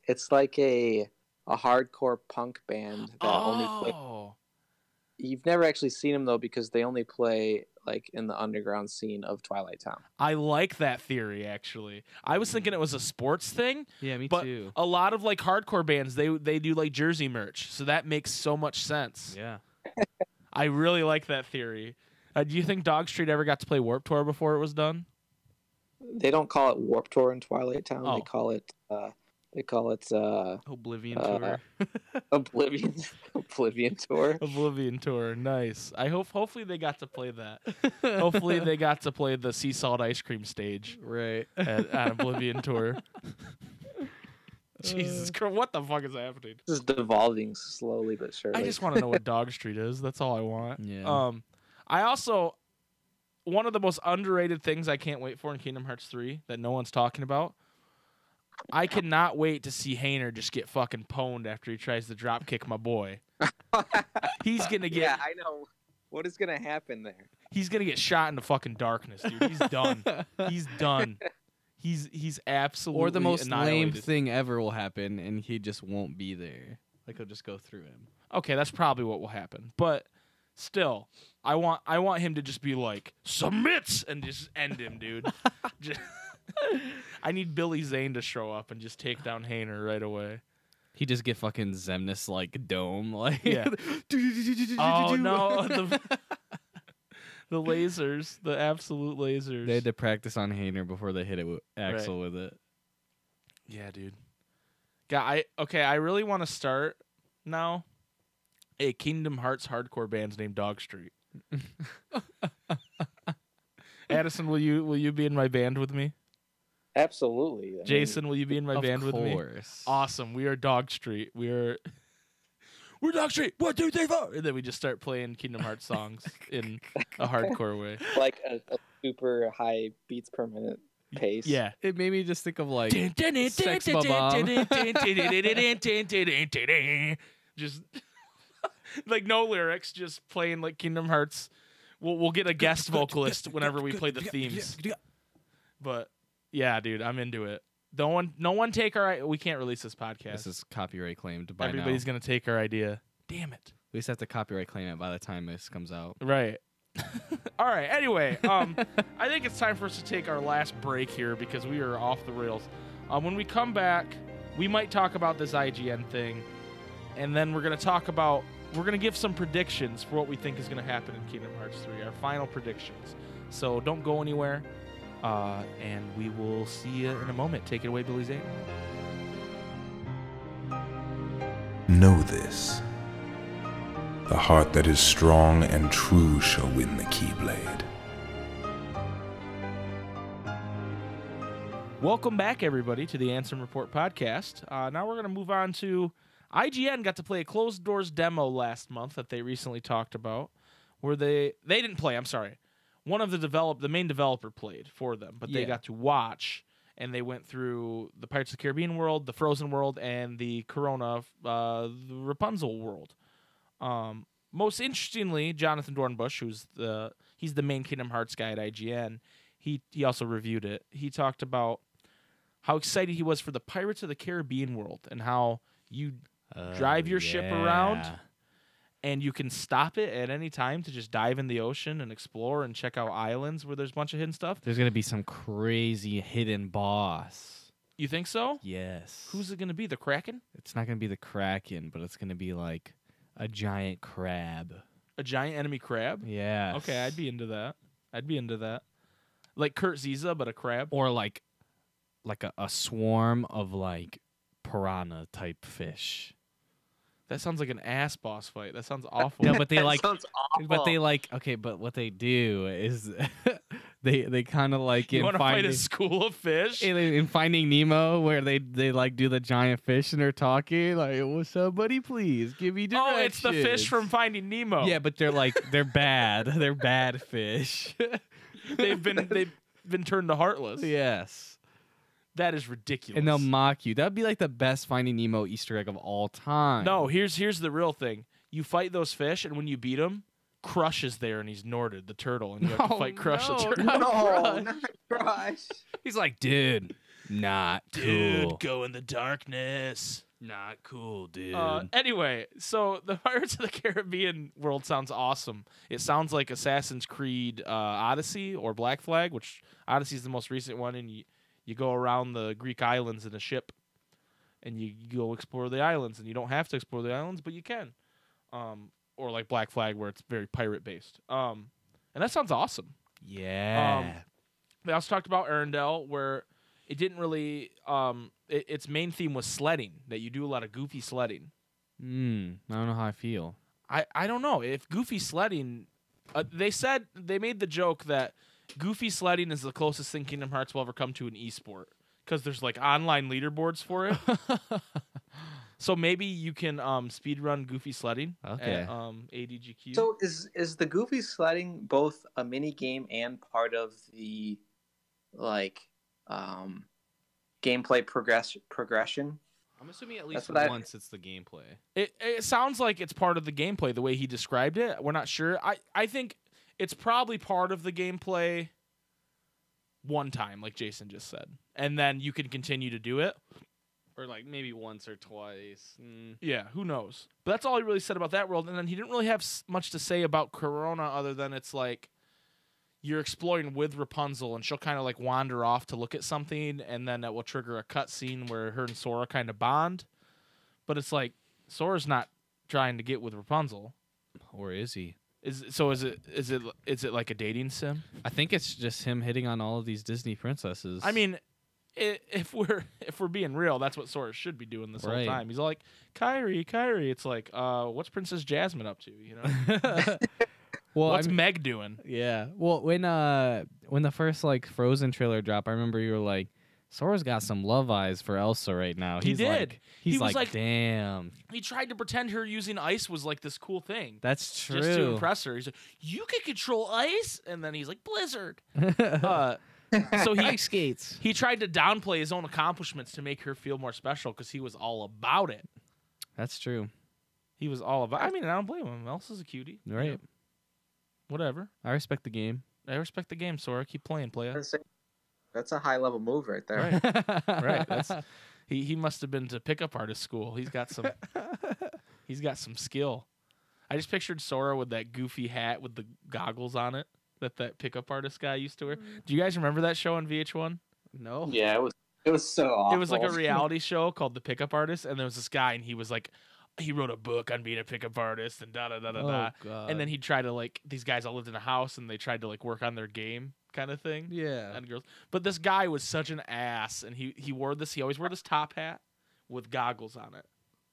It's like a hardcore punk band that only play. Oh. You've never actually seen them though because they only play like in the underground scene of Twilight Town. I like that theory, actually. I was thinking it was a sports thing, Yeah, me but too. a lot of like hardcore bands, they do like jersey merch, so that makes so much sense. Yeah. I really like that theory. Do you think DogStreet ever got to play Warped Tour before it was done? they don't call it Warp Tour in Twilight Town. Oh. They call it Oblivion Tour. Oblivion Tour. Oblivion Tour. Nice. Hopefully they got to play that. Hopefully they got to play the sea salt ice cream stage Right. at Oblivion Tour. Jesus Christ, what the fuck is happening? This is devolving slowly but surely. I just want to know what DogStreet is. That's all I want. Yeah. I also, one of the most underrated things I can't wait for in Kingdom Hearts 3 that no one's talking about, I cannot wait to see Hayner just get fucking pwned after he tries to drop kick my boy. He's gonna get. Yeah, I know. What is gonna happen there? He's gonna get shot into fucking darkness, dude. He's done. He's done. He's absolutely. Or the most lame annihilated. thing ever will happen, and he just won't be there. Like he'll just go through him. Okay, that's probably what will happen. But still, I want him to just be like submits and just end him, dude. I need Billy Zane to show up and just take down Hayner right away. He just get fucking Zemnis like dome, like Yeah. Oh no, the lasers, the absolute lasers. They had to practice on Hayner before they hit it with Axel with it. Yeah, dude. I really want to start now a Kingdom Hearts hardcore band named DogStreet. Addison, will you be in my band with me? Absolutely. Jason, will you be in my band with me? Of course. Awesome. We are DogStreet. We're DogStreet. 1, 2, 3, 4. And then we just start playing Kingdom Hearts songs in a hardcore way. Like a super high beats per minute pace. Yeah. It made me just think of like Sex Bomb. Just like no lyrics, just playing like Kingdom Hearts. We'll get a guest vocalist whenever we play the themes. But yeah, dude, I'm into it. No one take our. We can't release this podcast. This is copyright claimed by Everybody's now. gonna take our idea. Damn it. We just have to copyright claim it by the time this comes out. Right. All right. Anyway, I think it's time for us to take our last break here because we are off the rails. When we come back, we might talk about this IGN thing, and then we're gonna give some predictions for what we think is gonna happen in Kingdom Hearts 3. Our final predictions. So don't go anywhere, and we will see you in a moment. Take it away, Billy Zane. Know this. The heart that is strong and true shall win the Keyblade. Welcome back, everybody, to the Ansem Report podcast. Now we're going to move on to IGN got to play a closed doors demo last month that they recently talked about, where they didn't play. I'm sorry, one of the main developer played for them, but they got to watch, and they went through the Pirates of the Caribbean world, the Frozen world, and the Corona, the Rapunzel world. Most interestingly, Jonathan Dornbush, he's the main Kingdom Hearts guy at IGN. He also reviewed it. He talked about how excited he was for the Pirates of the Caribbean world and how you drive your ship around and you can stop it at any time to just dive in the ocean and explore and check out islands where there's a bunch of hidden stuff. There's going to be some crazy hidden boss. You think so? Yes. Who's it going to be? The Kraken? It's not going to be the Kraken, but it's going to be like a giant crab. A giant enemy crab? Yeah. Okay, I'd be into that. Like Kurt Ziza, but a crab? Or like a swarm of like piranha type fish. That sounds like an ass boss fight. That sounds awful. No, but they like sounds awful. but they like okay, but what they do is they kind of like you in want to fight finding a school of fish? in Finding Nemo where they like do the giant fish and they're talking like, "What's up, buddy? Please give me directions." Oh, it's the fish from Finding Nemo. Yeah, but they're bad. They're bad fish. they've been turned to heartless. Yes. That is ridiculous. And they'll mock you. That'd be like the best Finding Nemo Easter egg of all time. No, here's the real thing. You fight those fish, and when you beat him, Crush is there, and he's Norded, the turtle, and you have to fight Crush the turtle. No, Crush. not Crush. He's like, dude, not cool. Dude, go in the darkness. Not cool, dude. Anyway, so the Pirates of the Caribbean world sounds awesome. It sounds like Assassin's Creed Odyssey or Black Flag, which Odyssey is the most recent one, and you go around the Greek islands in a ship, and you go explore the islands, and you don't have to explore the islands, but you can. Or like Black Flag, where it's very pirate-based. And that sounds awesome. Yeah. They also talked about Arendelle, where it didn't really its main theme was sledding, that you do a lot of goofy sledding. I don't know how I feel. I don't know if goofy sledding. They made the joke that goofy sledding is the closest thing Kingdom Hearts will ever come to an esport, because there's like online leaderboards for it. So maybe you can speed run goofy sledding at ADGQ. So is the goofy sledding both a mini game and part of the like gameplay progression? I'm assuming at least once it's the gameplay. It sounds like it's part of the gameplay the way he described it. We're not sure. I think it's probably part of the gameplay one time, like Jason just said, and then you can continue to do it. Or like maybe once or twice. Yeah, who knows? But that's all he really said about that world. And then he didn't really have much to say about Corona other than it's like you're exploring with Rapunzel and she'll kind of like wander off to look at something, and then that will trigger a cutscene where her and Sora kind of bond. But it's like Sora's not trying to get with Rapunzel. Or is he? Is it like a dating sim? I think it's just him hitting on all of these Disney princesses. I mean, if we're being real, that's what Sora should be doing this whole time. He's all like, Kyrie. It's like, what's Princess Jasmine up to? You know, well, what's Meg doing? Yeah. Well, when the first like Frozen trailer dropped, I remember you were like, Sora's got some love eyes for Elsa right now. He did. He was like, damn. He tried to pretend her using ice was like this cool thing. That's true. Just to impress her. He's like, you can control ice, and then he's like, Blizzard. So he ice skates. He tried to downplay his own accomplishments to make her feel more special because he was all about it. That's true. He was all about. I mean, I don't blame him. Elsa's a cutie. Right. You know? Whatever. I respect the game. I respect the game, Sora. Keep playing, playa. That's a high level move right there. Right. That's he must have been to pickup artist school. He's got some skill. I just pictured Sora with that goofy hat with the goggles on it that pickup artist guy used to wear. Do you guys remember that show on VH1? No. Yeah, it was so awful. It was like a reality show called The Pickup Artist, and there was this guy, and he was like, he wrote a book on being a pickup artist, and da da da da da. God. And then he'd try to like, these guys all lived in a house, and they tried to like work on their game kind of thing. Yeah. And girls, but this guy was such an ass, and he always wore this top hat with goggles on it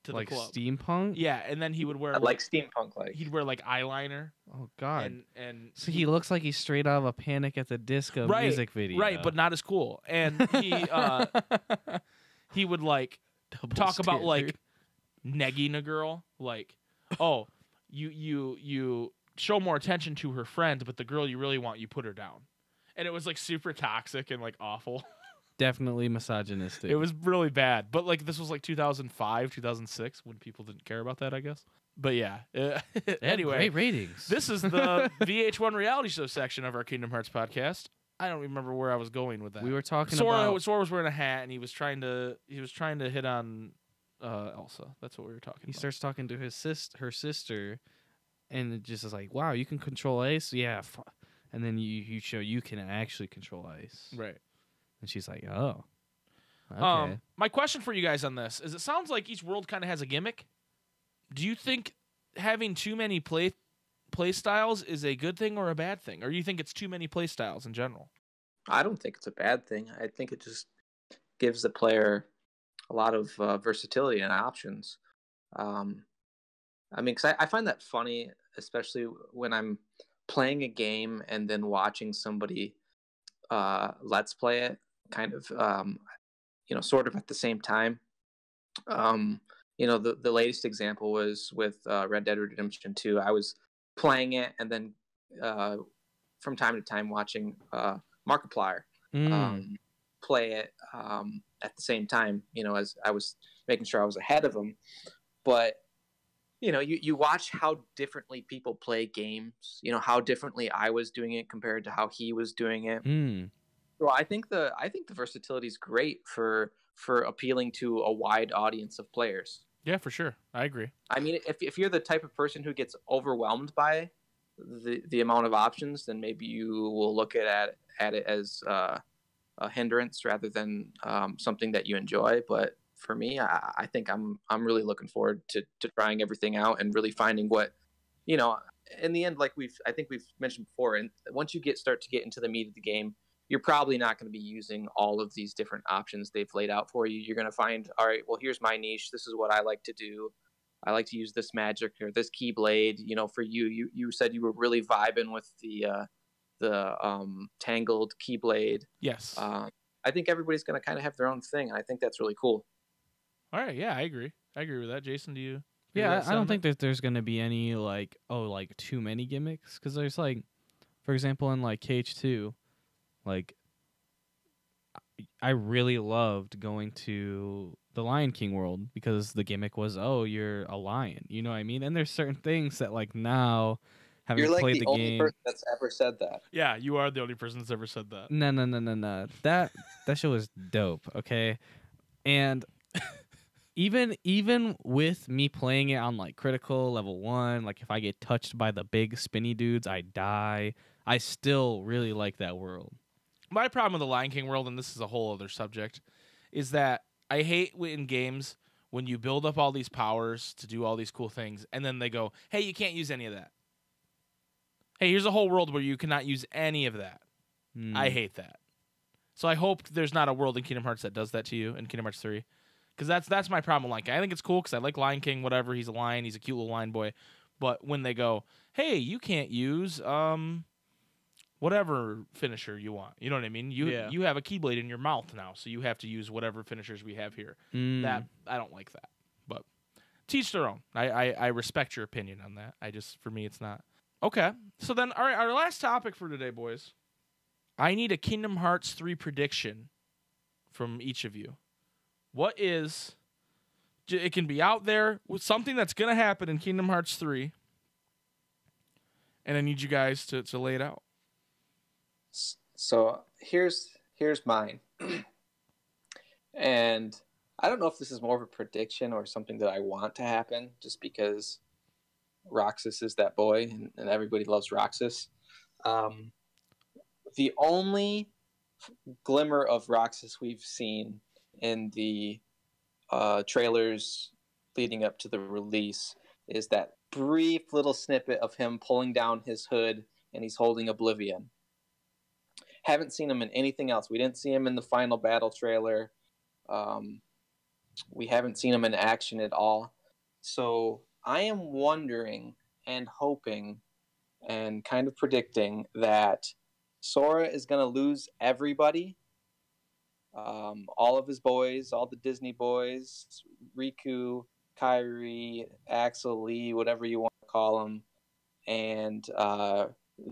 to like the club. steampunk. Yeah, and then he would wear like steampunk, like he'd wear like eyeliner. Oh God. And so he looks like he's straight out of a Panic at the Disco music video. Right, but not as cool. And he would like talk about like negging a girl, like, oh, you show more attention to her friend, but the girl you really want, you put her down. And it was like super toxic and like awful. Definitely misogynistic. It was really bad. But like this was like 2005, 2006 when people didn't care about that, I guess. But yeah. Anyway, great ratings. This is the VH1 reality show section of our Kingdom Hearts podcast. I don't remember where I was going with that. We were talking Sora about was wearing a hat and he was trying to hit on Elsa. That's what we were talking about. He starts talking to her sister, and it just is like, wow, you can control ice? Yeah. And then you show you can actually control ice. Right. And she's like, oh. Okay. My question for you guys on this is, it sounds like each world kind of has a gimmick. Do you think having too many play styles is a good thing or a bad thing? Or do you think it's too many play styles in general? I don't think it's a bad thing. I think it just gives the player a lot of versatility and options. I mean, because I find that funny, especially when I'm playing a game and then watching somebody let's play it kind of, sort of at the same time. The latest example was with Red Dead Redemption 2. I was playing it and then from time to time watching Markiplier play it at the same time, as I was making sure I was ahead of him. But you watch how differently people play games, how differently I was doing it compared to how he was doing it. So I think the versatility is great for appealing to a wide audience of players. Yeah, for sure. I agree. I mean, if you're the type of person who gets overwhelmed by the amount of options, then maybe you will look at it as a hindrance rather than something that you enjoy. But for me, I think I'm really looking forward to trying everything out and really finding what, in the end, like I think we've mentioned before, and once you start to get into the meat of the game, you're probably not going to be using all of these different options they've laid out for you. You're going to find, all right, well, here's my niche. This is what I like to do. I like to use this magic or this keyblade. You know, for you said you were really vibing with the tangled keyblade. Yes. I think everybody's going to kind of have their own thing, and I think that's really cool. All right, yeah, I agree. I agree with that. Jason, do you? Yeah, I don't think that there's going to be any, like, too many gimmicks. Because there's, like, for example, in, like, KH2, like, I really loved going to the Lion King world because the gimmick was, oh, you're a lion. You know what I mean? And there's certain things that, like, now, having You're like played the the only game... person that's ever said that. Yeah, you are the only person that's ever said that. No. That show was dope, okay? And... Even with me playing it on like critical level 1, like if I get touched by the big spinny dudes, I die. I still really like that world. My problem with the Lion King world, and this is a whole other subject, is that I hate in games when you build up all these powers to do all these cool things, and then they go, hey, you can't use any of that. Hey, here's a whole world where you cannot use any of that. I hate that. So I hope there's not a world in Kingdom Hearts that does that to you in Kingdom Hearts 3. Because that's my problem. Like, I think it's cool because I like Lion King, whatever. He's a lion. He's a cute little lion boy. But when they go, hey, you can't use whatever finisher you want. You know what I mean? You have a Keyblade in your mouth now, so you have to use whatever finishers we have here. That I don't like that. But teach their own. I respect your opinion on that. For me, it's not. Okay. So then, all right, our last topic for today, boys. I need a Kingdom Hearts 3 prediction from each of you. What is, it can be out there with something that's going to happen in Kingdom Hearts 3. And I need you guys to lay it out. So here's mine. And I don't know if this is more of a prediction or something that I want to happen just because Roxas is that boy and everybody loves Roxas. The only glimmer of Roxas we've seen in the trailers leading up to the release is that brief little snippet of him pulling down his hood and he's holding Oblivion. Haven't seen him in anything else. We didn't see him in the final battle trailer. We haven't seen him in action at all. So I am wondering and hoping and kind of predicting that Sora is going to lose everybody. All of his boys, all the Disney boys, Riku, Kairi, Axel, Lee, whatever you want to call them, and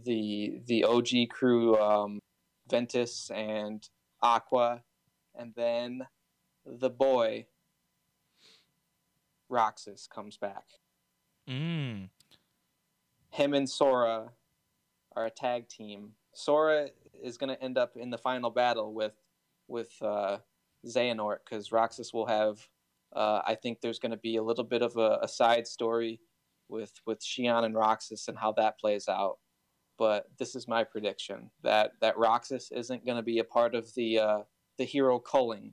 the OG crew, Ventus and Aqua, and then the boy Roxas comes back. Him and Sora are a tag team. Sora is going to end up in the final battle with Xehanort, because Roxas will have I think there's going to be a little bit of a side story with Xion and Roxas and how that plays out. But this is my prediction, that Roxas isn't going to be a part of the hero culling,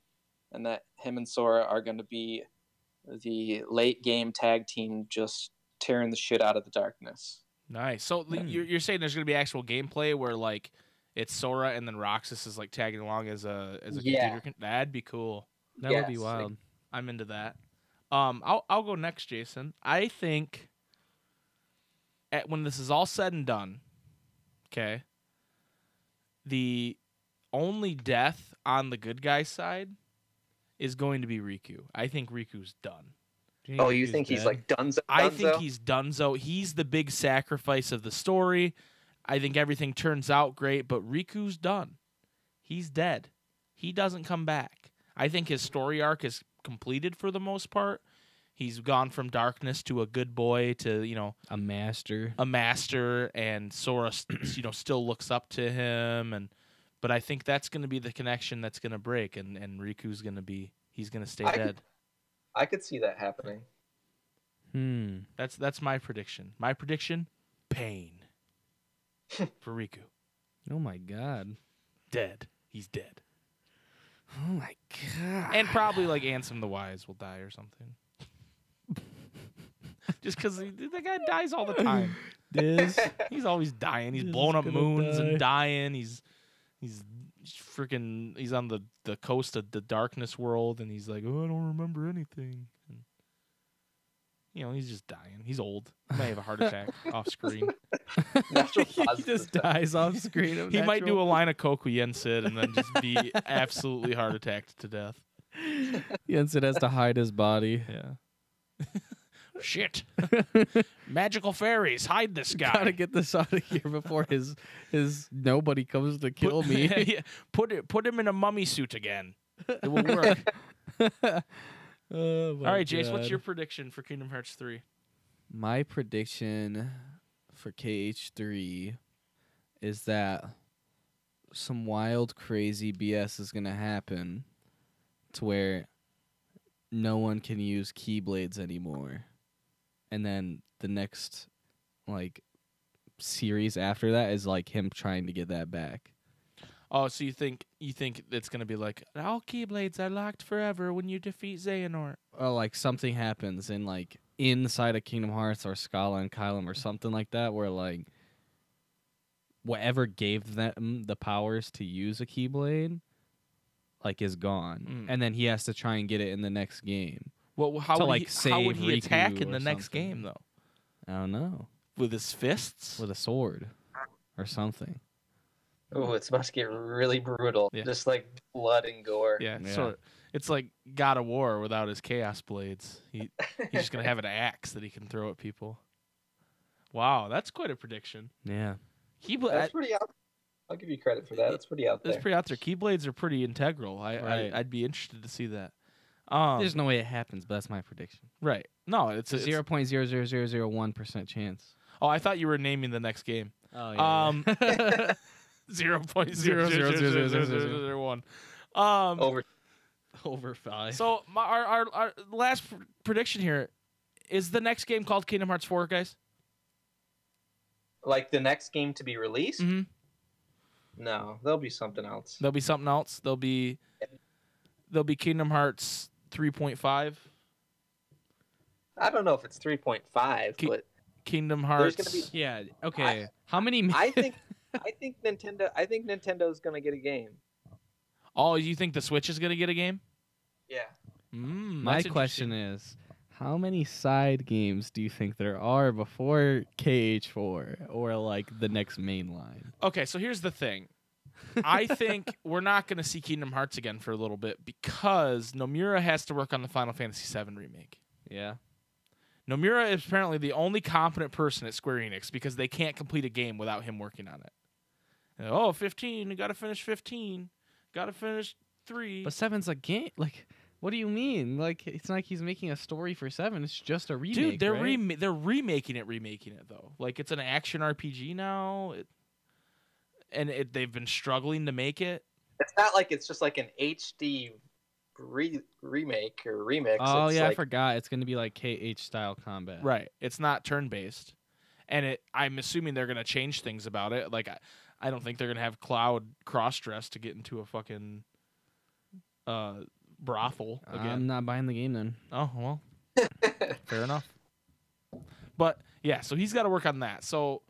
and that him and Sora are going to be the late game tag team just tearing the shit out of the darkness. Nice. So you're saying there's going to be actual gameplay where like it's Sora and then Roxas is like tagging along as a computer. That'd be cool. That would be wild. I'm into that. I'll go next, Jason. I think when this is all said and done, okay, the only death on the good guy side is going to be Riku. I think Riku's done. Oh, you think he's like donezo? I think he's donezo. He's the big sacrifice of the story. I think everything turns out great, but Riku's done. He's dead. He doesn't come back. I think his story arc is completed for the most part. He's gone from darkness to a good boy to, a master. And Sora, still looks up to him. But I think that's going to be the connection that's going to break, and Riku's going to he's going to stay dead. I could see that happening. That's my prediction. My prediction, pain for Riku. Oh my god. Dead. He's dead. Oh my god. And probably like Ansem the Wise will die or something. Just because the guy dies all the time. He's always dying. He's blowing up moons and dying. He's he's on the coast of the darkness world, and he's like, oh, I don't remember anything. And, he's just dying. He's old. He might have a heart attack off screen. He just dies off screen. He might do a line of coke with Yensid and then just be absolutely heart attacked to death. Yensid has to hide his body. Yeah. Shit. Magical fairies, hide this guy. Gotta get this out of here before his nobody comes to kill me. Yeah, put him in a mummy suit again. It will work. Oh, all right, Jace, what's your prediction for Kingdom Hearts 3? My prediction for KH3 is that some wild, crazy BS is going to happen to where no one can use Keyblades anymore. And then the next, series after that is, him trying to get that back. Oh, so you think it's gonna be like all Keyblades are locked forever when you defeat Xehanort? Or something happens in inside of Kingdom Hearts or Scala and Kylam or something like that, where whatever gave them the powers to use a Keyblade, is gone, and then he has to try and get it in the next game. Well, how would he attack Riku in the next something. game though? I don't know. With his fists? With a sword or something. Oh, it's about to get really brutal. Yeah. Just blood and gore. Yeah. Yeah. So it's like God of War without his Chaos Blades. He's just gonna have an axe that he can throw at people. Wow, that's quite a prediction. Yeah. That's pretty out. I'll give you credit for that. That's pretty out there. That's pretty out there. Keyblades are pretty integral. Right. I'd be interested to see that. There's no way it happens, but that's my prediction. Right. No, it's a 0.00001% chance. Oh, I thought you were naming the next game. Oh yeah. 0.00001. Over 5. So our last prediction here is the next game called Kingdom Hearts 4, guys. the next game to be released? Mm-hmm. No, there'll be something else. There'll be something else. There'll be Kingdom Hearts 3.5. I don't know if it's 3.5, but Kingdom Hearts. there's gonna be. Yeah. Okay. How many? I think Nintendo's gonna get a game. Oh, you think the Switch is gonna get a game? Yeah. My question is, how many side games do you think there are before KH4 or the next main line? Okay, so here's the thing. I think we're not going to see Kingdom Hearts again for a little bit because Nomura has to work on the Final Fantasy VII remake. Yeah. Nomura is apparently the only competent person at Square Enix because they can't complete a game without him working on it. And, 15, you got to finish 15. Got to finish 3. But 7's a game. What do you mean? It's not like he's making a story for 7. It's just a remake. Dude, they're right? they're remaking it though. It's an action RPG now. They've been struggling to make it. It's not it's just an HD remake or remix. Oh it's yeah, I forgot. It's gonna be KH style combat. Right. It's not turn based, and I'm assuming they're gonna change things about it. I don't think they're gonna have Cloud cross dress to get into a fucking brothel again. I'm not buying the game then. Oh well, fair enough. But yeah, so he's got to work on that. So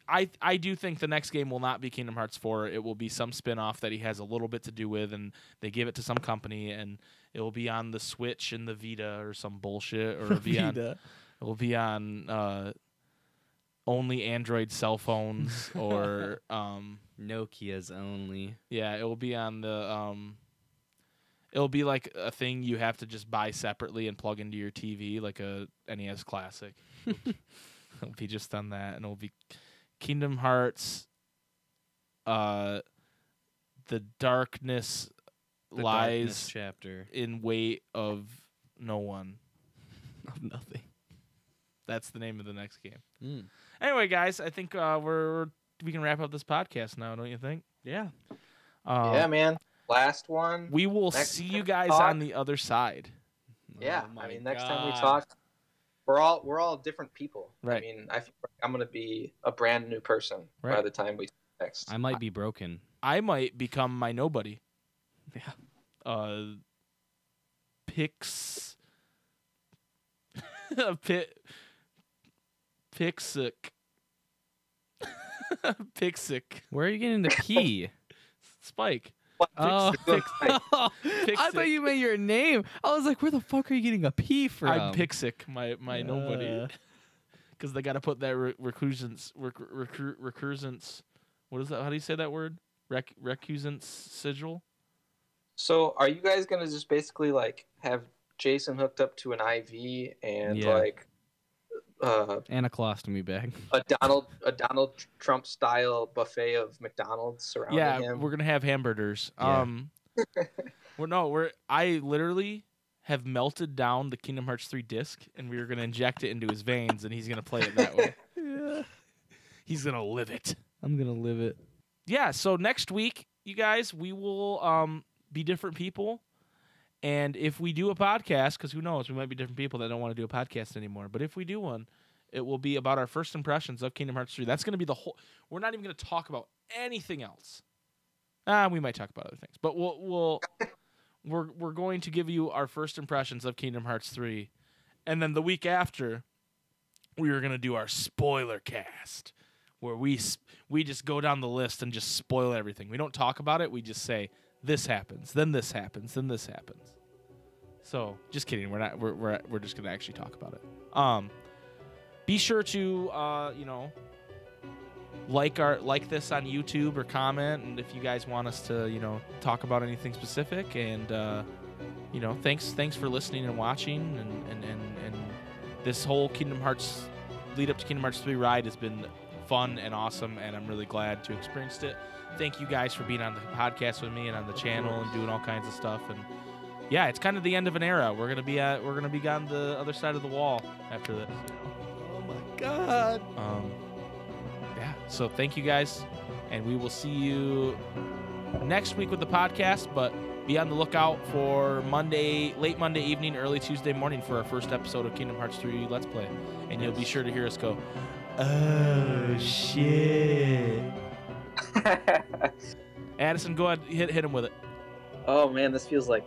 I do think the next game will not be Kingdom Hearts 4. It will be some spin-off that he has a little bit to do with, and they give it to some company, and it will be on the Switch and the Vita or some bullshit, or it will be on only Android cell phones or Nokia's only. Yeah, it will be on the it'll be like a thing you have to just buy separately and plug into your TV, like a NES Classic. It'll be just on that, and it'll be Kingdom Hearts. The darkness lies chapter in wait of no one. Of nothing. That's the name of the next game. Mm. Anyway, guys, I think we can wrap up this podcast now, don't you think? Yeah. Yeah, man. Last one. We will see you guys on the other side. Yeah, Oh next time we talk, we're all different people. Right. I feel like I'm gonna be a brand new person by the time we next. I might be broken. I might become my nobody. Yeah. Pixic. Pixic. Where are you getting the P? Spike. Oh, Pixie. I thought you meant your name. I was like, where the fuck are you getting a P from? I'm Pixic, my nobody. Because they got to put that recusance. What is that? How do you say that word? Recusance sigil. So, are you guys gonna just basically like have Jason hooked up to an IV and like and a colostomy bag, a Donald Trump style buffet of McDonald's surrounding him? We're gonna have hamburgers. Yeah. I literally have melted down the Kingdom Hearts 3 disc, and we are gonna inject it into his veins, and he's gonna play it that way. Yeah. He's gonna live it. I'm gonna live it. Yeah. So next week, you guys, we will be different people. And if we do a podcast, because who knows, we might be different people that don't want to do a podcast anymore. But if we do one, it will be about our first impressions of Kingdom Hearts 3. That's going to be the whole. We're not even going to talk about anything else. We might talk about other things, but we're going to give you our first impressions of Kingdom Hearts 3, and then the week after, we are going to do our spoiler cast, where we just go down the list and just spoil everything. We don't talk about it. We just say, this happens, then this happens, then this happens. So, just kidding. We're not. We're just gonna actually talk about it. Be sure to like this on YouTube or comment, and if you guys want us to talk about anything specific, and thanks for listening and watching, and this whole Kingdom Hearts lead up to Kingdom Hearts 3 ride has been fun and awesome, and I'm really glad to have experienced it. Thank you guys for being on the podcast with me and on the channel and doing all kinds of stuff. And yeah, it's kind of the end of an era. We're gonna be on the other side of the wall after this. Oh my god. Yeah. So thank you guys, and we will see you next week with the podcast. But be on the lookout for late Monday evening, early Tuesday morning for our first episode of Kingdom Hearts 3 Let's Play, and you'll be sure to hear us go, "Oh shit." Addison, go ahead, hit him with it. Oh man, this feels like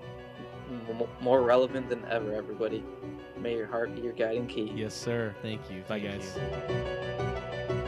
more relevant than ever, everybody. May your heart be your guiding key. Yes, sir. Thank you. Bye, Thank guys. you.